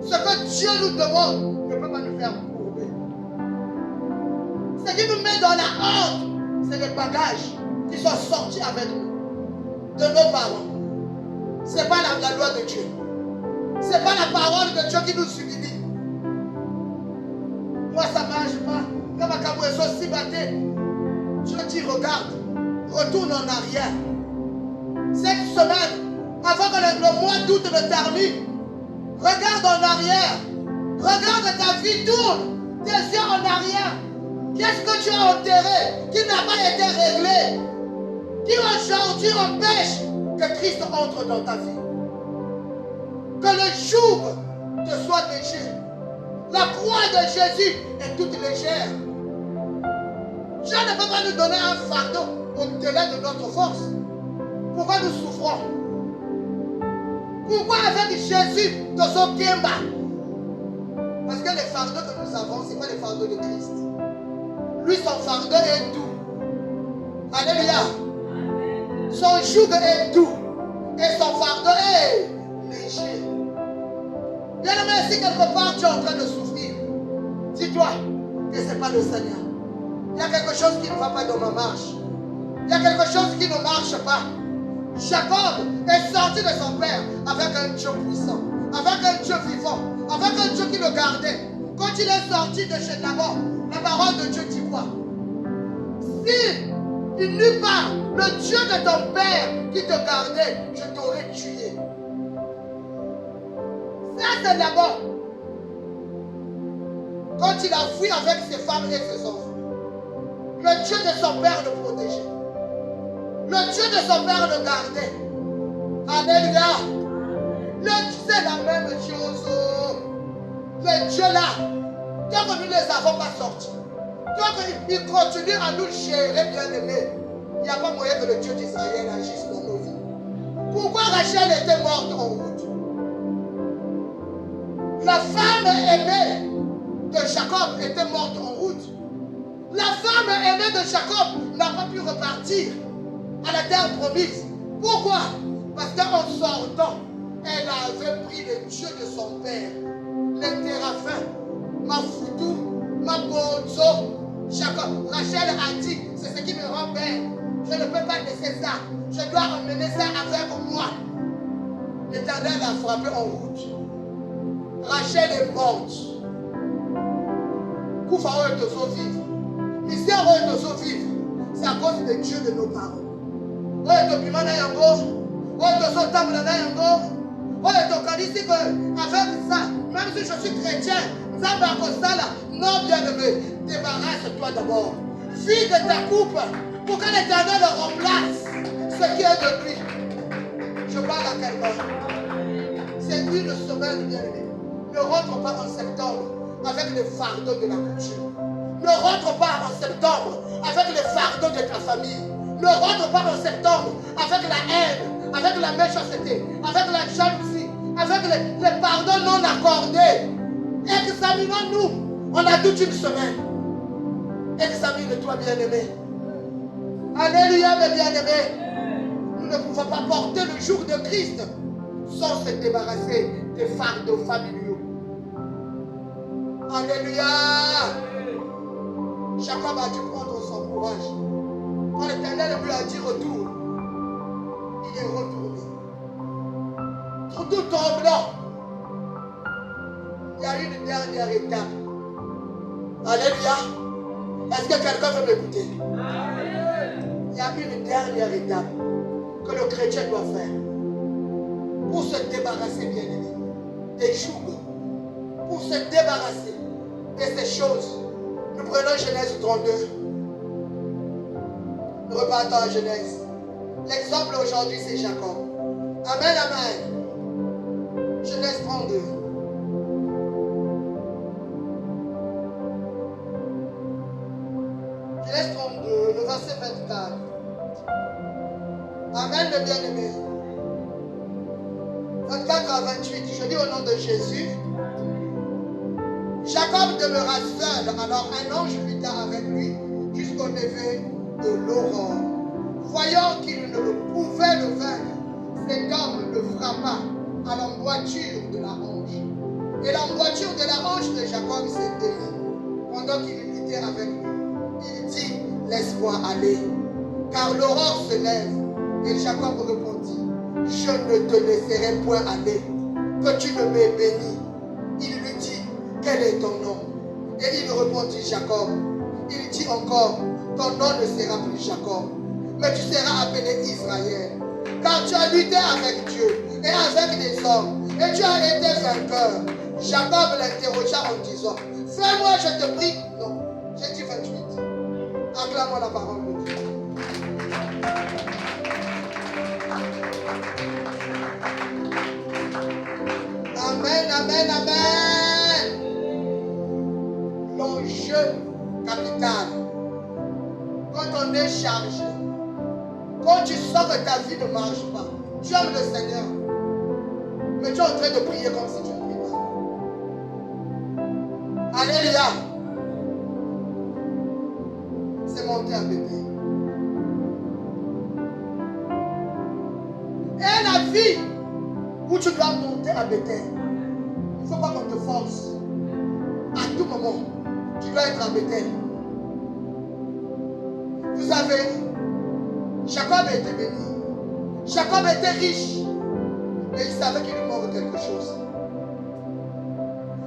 Ce que Dieu nous demande ne peut pas nous faire courber. Ce qui nous met dans la honte, c'est les bagages qui sont sortis avec nous. de nos parents. Ce n'est pas la loi de Dieu. Ce n'est pas la parole de Dieu qui nous humilie. Moi, ça ne marche pas. Quand ma cabouesso s'y battait, Dieu dit, regarde, retourne en arrière. Cette semaine, avant que le mois d'août ne termine, regarde en arrière. Regarde ta vie, tourne tes yeux en arrière. Qu'est-ce que tu as enterré qui n'a pas été réglé? Qui aujourd'hui empêche que Christ entre dans ta vie? Que le joug te soit léger. La croix de Jésus est toute légère. Dieu ne peut pas nous donner un fardeau au-delà de notre force. Pourquoi nous souffrons? Pourquoi avec Jésus nous sommes Kemba? Parce que les fardeaux que nous avons, ce n'est pas les fardeaux de Christ. Lui, son fardeau est doux. Alléluia. Son joug est doux. Et son fardeau est léger. Bien aimé, si quelque part tu es en train de souffrir, dis-toi que ce n'est pas le Seigneur. Il y a quelque chose qui ne va pas dans ma marche. Il y a quelque chose qui ne marche pas. Jacob est sorti de son père avec un Dieu puissant, avec un Dieu vivant, avec un Dieu qui le gardait. Quand il est sorti de chez Laban, la parole de Dieu dit quoi? Si il n'eût pas le Dieu de ton père qui te gardait, je t'aurais tué. Ça, c'est Laban. Quand il a fui avec ses femmes et ses enfants, le Dieu de son père le protégeait. Le Dieu de son père le gardait. Alléluia. C'est la même chose. Le Dieu là, tant que nous ne les avons pas sortis, tant qu'il continue à nous gérer, bien aimés, il n'y a pas moyen que le Dieu d'Israël agisse dans nos vies. Pourquoi Rachel était morte en route? La femme aimée de Jacob était morte en route. La femme aimée de Jacob n'a pas pu repartir à la terre promise. Pourquoi? Parce qu'en sortant, elle avait pris le Dieu de son père, les téraphins, Mafoutou, Mabonzo. Jacob, Rachel a dit, c'est ce qui me rend belle. Je ne peux pas laisser ça. Je dois emmener ça avec moi. L'Éternel a frappé en route. Rachel est morte. Koufao est toujours vivre. Misère est toujours vivre. C'est à cause des dieux de nos parents. Oh, et ton piment yango. Oh, et ton table yango. Oh, et ton calice avec ça. Même si je suis chrétien, Zamba Kostala, non bien-aimé, débarrasse-toi d'abord. Vide ta coupe pour que l'Éternel remplace ce qui est de lui. Je parle à quelqu'un. C'est une semaine, bien-aimé. Ne rentre pas en septembre avec les fardeaux de la couture. Ne rentre pas en septembre avec les fardeaux de ta famille. Ne rentre pas en septembre avec la haine, avec la méchanceté, avec la jalousie, avec les pardons non accordés. Examinons-nous. On a toute une semaine. Examine-toi, bien-aimé. Alléluia, mes bien-aimés. Nous ne pouvons pas porter le jour de Christ sans se débarrasser des fardeaux familiaux. Alléluia. Jacob a dû prendre son courage. Quand l'Éternel lui a dit retourne, il est retourné. Tout tremblant. Il y a une dernière étape. Alléluia. Est-ce que quelqu'un veut m'écouter? Il y a une dernière étape que le chrétien doit faire pour se débarrasser, bien-aimé, des jougs, pour se débarrasser de ces choses. Nous prenons Genèse 32. Nous repartons à Genèse. L'exemple aujourd'hui, c'est Jacob. Amen, amen. Genèse 32. Genèse 32, le verset 24. Amen, mes bien-aimés. 24 à 28, je lis au nom de Jésus. Jacob demeura seul, alors un ange luta avec lui jusqu'au lever de l'aurore. Voyant qu'il ne pouvait le vaincre, cet homme le frappa à l'emboîture de la hanche. Et l'emboîture de la hanche de Jacob s'est délie pendant qu'il luttait avec lui. Il dit, laisse-moi aller, car l'aurore se lève. Et Jacob répondit, je ne te laisserai point aller, que tu ne m'aies béni. Il lui dit, quel est ton nom? Et il répondit, Jacob. Il dit encore, ton nom ne sera plus Jacob, mais tu seras appelé Israël. Car tu as lutté avec Dieu et avec des hommes, et tu as été vainqueur. Jacob l'interrogea en disant, fais-moi, je te prie. Non, j'ai dit 28. Acclamons la parole de Dieu. Amen, amen, amen. L'enjeu capital, quand on est chargé, quand tu sens que ta vie ne marche pas, tu aimes le Seigneur, mais tu es en train de prier comme si tu ne pries pas. Alléluia. C'est monter à bébé. Et la vie où tu dois monter à Bethel, il ne faut pas qu'on te force. À tout moment, tu dois être à Bethel. Vous savez, Jacob était béni. Jacob était riche. Mais il savait qu'il lui manque quelque chose.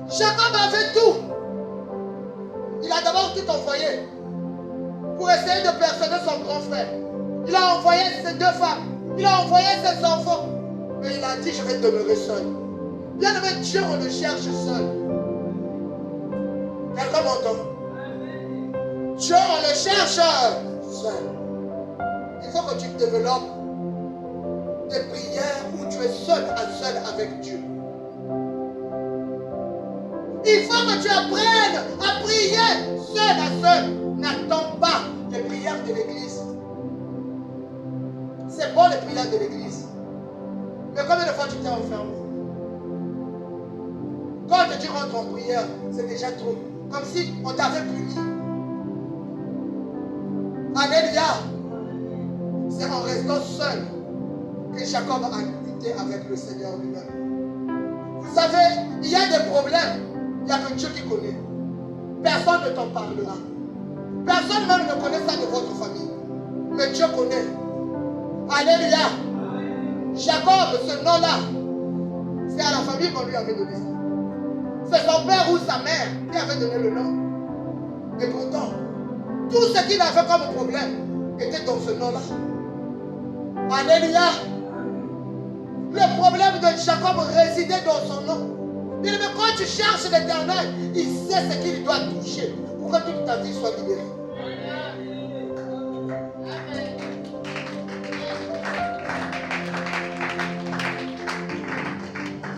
Jacob avait tout. Il a d'abord tout envoyé pour essayer de personner son grand frère. Il a envoyé ses 2 femmes. Il a envoyé ses enfants. Mais il a dit, je vais demeurer seul. Bien aimé, Dieu, on le cherche seul. Quelqu'un m'entend? Dieu, on le cherche seul. Il faut que tu développes des prières où tu es seul à seul avec Dieu. Il faut que tu apprennes à prier seul à seul. N'attends pas les prières de l'église. C'est bon les prières de l'église. Mais combien de fois tu t'es enfermé? Quand tu rentres en prière, c'est déjà trop. Comme si on t'avait puni. Alléluia. C'est en restant seul que Jacob a lutté avec le Seigneur lui-même. Vous savez, il y a des problèmes. Il n'y a que Dieu qui connaît. Personne ne t'en parlera. Personne même ne connaît ça de votre famille. Mais Dieu connaît. Alléluia. Jacob, ce nom-là, c'est à la famille qu'on lui avait donné ça. C'est son père ou sa mère qui avait donné le nom. Et pourtant, tout ce qu'il avait comme problème était dans ce nom-là. Alléluia. Le problème de Jacob résidait dans son nom. Mais quand tu cherches l'Éternel, il sait ce qu'il doit toucher pour que toute ta vie soit libérée.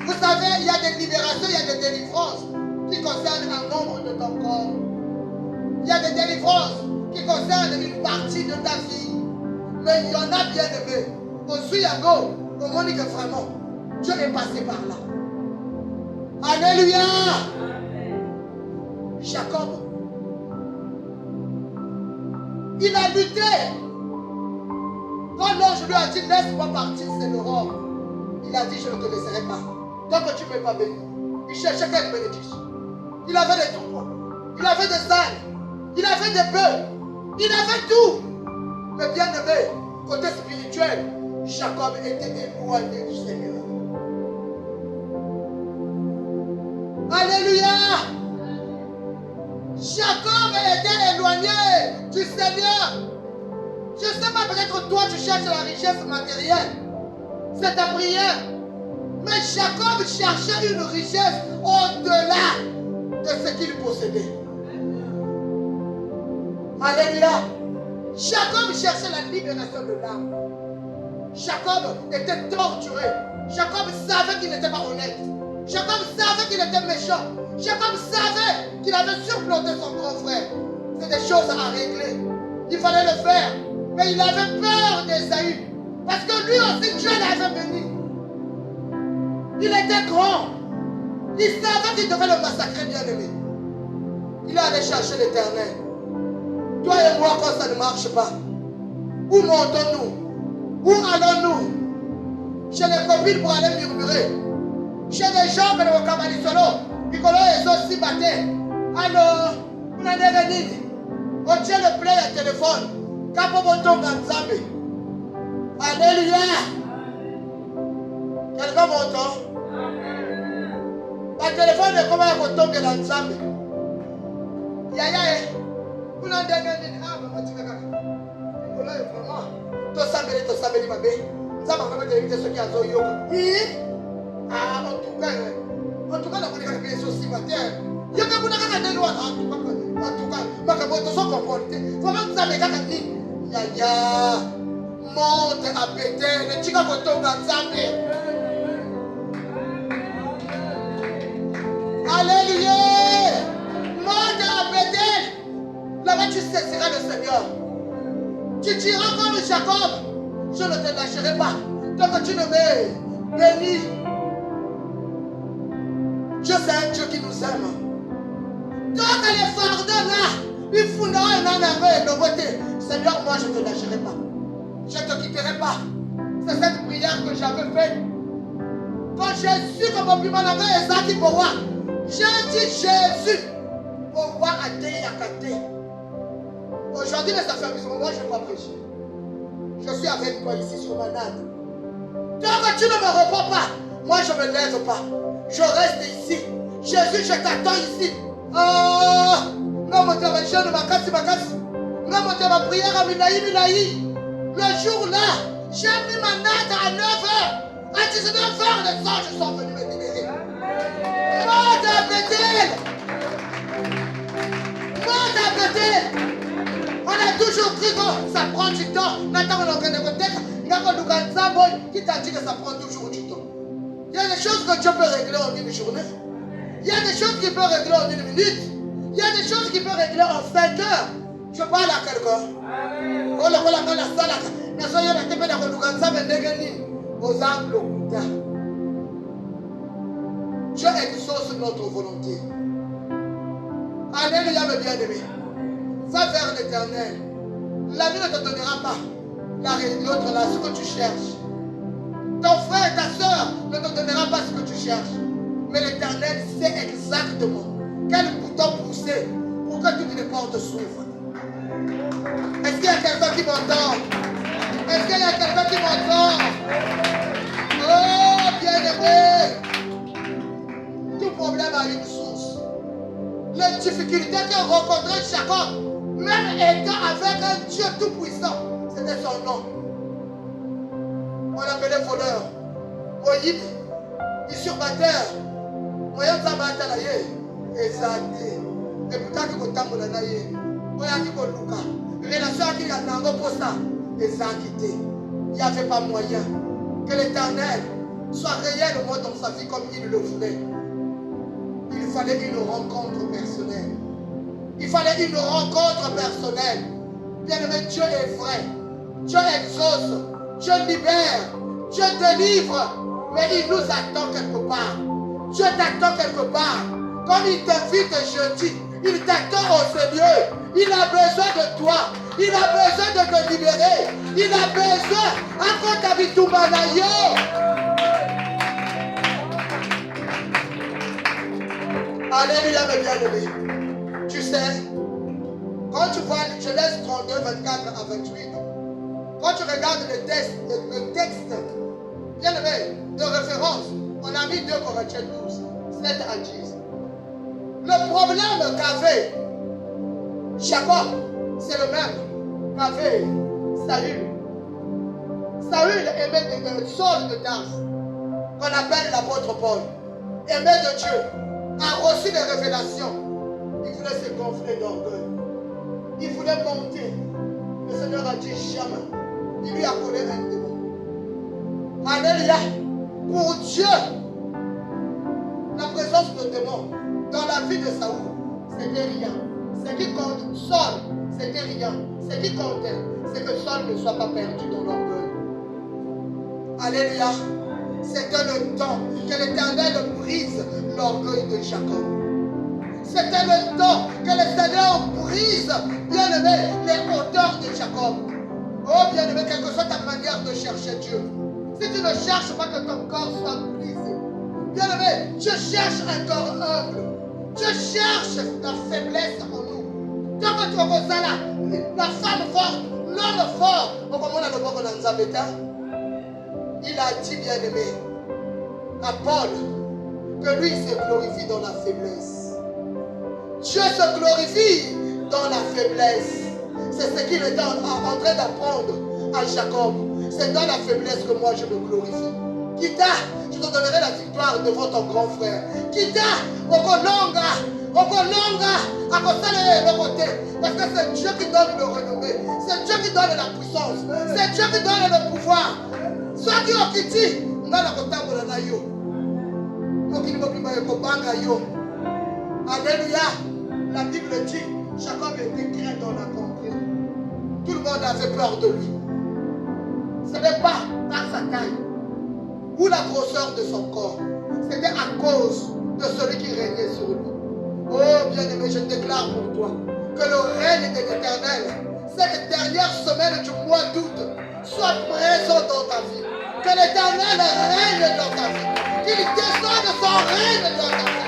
Vous savez, il y a des libérations, il y a des délivrances qui concernent un membre de ton corps. Il y a des délivrances qui concernent une partie de ta vie. Mais il y en a bien aimé. Au Suyago, au Monique vraiment, Dieu est passé par là. Alléluia. Jacob, il a lutté. Quand l'ange lui a dit, laisse-moi partir, c'est l'aurore. Il a dit, je ne te laisserai pas. Tant que tu ne m'es pas béni. Il cherchait quelle bénédiction. Il avait des troupeaux. Il avait des ânes. Il avait des bœufs. Il avait tout. Mais bien aimé, côté spirituel, Jacob était éloigné du Seigneur. Alléluia. Jacob était éloigné du Seigneur. Je ne sais pas, peut-être toi tu cherches la richesse matérielle. C'est ta prière. Mais Jacob cherchait une richesse au-delà de ce qu'il possédait. Alléluia. Jacob cherchait la libération de l'âme. Jacob était torturé. Jacob savait qu'il n'était pas honnête. Jacob savait qu'il était méchant. Jacob savait qu'il avait surplanté son grand frère. C'est des choses à régler. Il fallait le faire. Mais il avait peur d'Ésaü. Parce que lui aussi, Dieu l'avait béni. Il était grand. Il savait qu'il devait le massacrer, bien aimé. Il est allé chercher l'Éternel. Toi et moi, quand ça ne marche pas, où montons-nous? Où allons-nous? Chez les copines pour aller murmurer. Chez les gens qui sont au Kabalisolo, qui sont aussi battés. Alors, vous n'avez dit, on tient le play à téléphone. Kapobotonga Nzambe. Alléluia. Quelqu'un m'entend? Le téléphone est comment on tombe dans le sable. Yaya, vous n'en donnez pas. Maman, tu vas vraiment. Tu sabeli ma bé. Ça m'a fait des ce qui a zoyo. Ah, en tout cas, on a fait des choses si matin. Il y a quelqu'un qui a des lois. En tout cas, ma capote sont comportées. Vraiment, vous savez quand on dit Yaya, monte à Bethel, le chica qui tombe dans le sable. Alléluia. Monte à Bethel. Là-bas, tu saisiras le Seigneur. Tu diras comme Jacob, je ne te lâcherai pas. Tant que tu ne me bénis. Dieu, c'est un Dieu qui nous aime. Tant que les fardeaux là, ils font un nouveauté. Seigneur, moi, je ne te lâcherai pas. Je ne te quitterai pas. C'est cette prière que j'avais faite. Quand Jésus, comme mon piment, avait Ezaki pour moi, j'ai dit Jésus, pour moi, à Téyakate. Aujourd'hui, les affaires musulmanes, moi, je ne vais pas prêcher. Je suis avec toi ici sur ma natte. Tant que tu ne me reprends pas, moi, je ne me lève pas. Je reste ici. Jésus, je t'attends ici. Oh, non, mon Dieu, je ne m'acasse. Non, mon Dieu, ma prière à Minaï. Le jour là, j'ai mis ma natte à 9h. À 19h, les anges sont venus me libérer. Monte à Bethel. Monte à Bethel. On a toujours cru que ça prend du temps. Qui t'a dit que ça prend toujours du temps? Il y a des choses que Dieu peut régler en une journée. Il y a des choses qu'il peut régler en une minute. Il y a des choses qu'il peut régler en 5 heures. Je parle à quelqu'un. Dieu exauce notre volonté. Alléluia, mes bien-aimés. Va vers l'Éternel. La vie ne te donnera pas l'autre là, ce que tu cherches. Ton frère et ta soeur ne te donnera pas ce que tu cherches. Mais l'Éternel sait exactement quel bouton pousser pour que toutes les portes s'ouvrent. Est-ce qu'il y a quelqu'un qui m'entend? Est-ce qu'il y a quelqu'un qui m'entend? Oh, bien-aimé. Tout problème a une source. Les difficultés que rencontrait Jacob, même étant avec un Dieu tout-puissant, c'était son nom. On l'appelait voleur. Oyib, usurpateur. Moyen de s'abattre là, exacté. Et puis quand il y a un là, relation qui a un pour ça, exacté. Il n'y avait pas moyen que l'Éternel soit réellement dans sa vie comme il le voulait. Il fallait une rencontre personnelle. Il fallait une rencontre personnelle. Bien-aimé, Dieu est vrai. Dieu exauce. Dieu libère. Dieu délivre. Mais il nous attend quelque part. Dieu t'attend quelque part. Comme il t'invite jeudi, il t'attend au Seigneur. Il a besoin de toi. Il a besoin de te libérer. Il a besoin. Encore ta vie tout manayo. Alléluia, mes bien-aimés. Tu sais, quand tu vois Genèse 32, 24 à 28, quand tu regardes le texte, bien-aimé, de référence, on a mis 2 Corinthiens 12, 7 à 10. Le problème qu'avait Jacob, c'est le même qu'avait Saül. Saül aimait Saul de Tarse, qu'on appelle l'apôtre Paul, aimait de Dieu, a reçu des révélations. Il voulait se gonfler d'orgueil. Il voulait monter. Le Seigneur a dit jamais. Il lui a collé un démon. Alléluia. Pour Dieu, la présence de démons dans la vie de Saoul, c'était rien. Ce qui compte, Saul, c'était rien. Ce qui comptait, c'est que Saul ne soit pas perdu dans l'orgueil. Alléluia. C'était le temps que l'Éternel brise l'orgueil de Jacob. C'était le temps que le Seigneur brise, bien-aimé, les hauteurs de Jacob. Oh, bien-aimé, quelle que soit ta manière de chercher Dieu. Si tu ne cherches pas que ton corps soit brisé, bien-aimé, Dieu cherche un corps humble. Dieu cherche la faiblesse en nous. Tant que tu vois ça là, la femme forte, l'homme fort, on commence à le voir dans Nzabeta. Il a dit, bien-aimé, à Paul, que lui se glorifie dans la faiblesse. Dieu se glorifie dans la faiblesse. C'est ce qu'il était en train d'apprendre à Jacob. C'est dans la faiblesse que moi je me glorifie. Kita, je te donnerai la victoire devant ton grand frère. Kita, okolonga, à côté le côté. Parce que c'est Dieu qui donne le renommée. C'est Dieu qui donne la puissance. C'est Dieu qui donne le pouvoir. Soit qui ont quitté, on a la côté de yo. Alléluia. La Bible dit, Jacob était craint dans la contrée. Tout le monde avait peur de lui. Ce n'est pas par sa taille ou la grosseur de son corps. C'était à cause de celui qui régnait sur lui. Oh bien-aimé, je déclare pour toi que le règne de l'Éternel, cette dernière semaine du mois d'août, soit présent dans ta vie. Que l'Éternel règne dans ta vie. Qu'il descende son règne dans ta vie.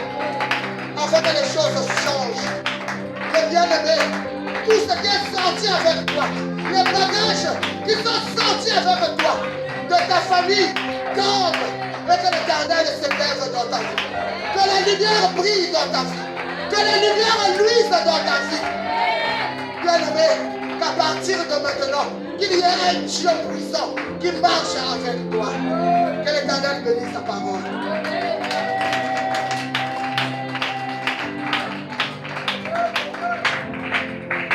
Afin que les choses changent. Que bien-aimé, tout ce qui est sorti avec toi, les bagages qui sont sortis avec toi, de ta famille, tombe, et que l'Éternel s'élève dans ta vie. Que la lumière brille dans ta vie. Que la lumière luise dans ta vie. Bien-aimé, qu'à partir de maintenant, qu'il y ait un Dieu puissant qui marche avec toi. Que l'Éternel bénisse sa parole.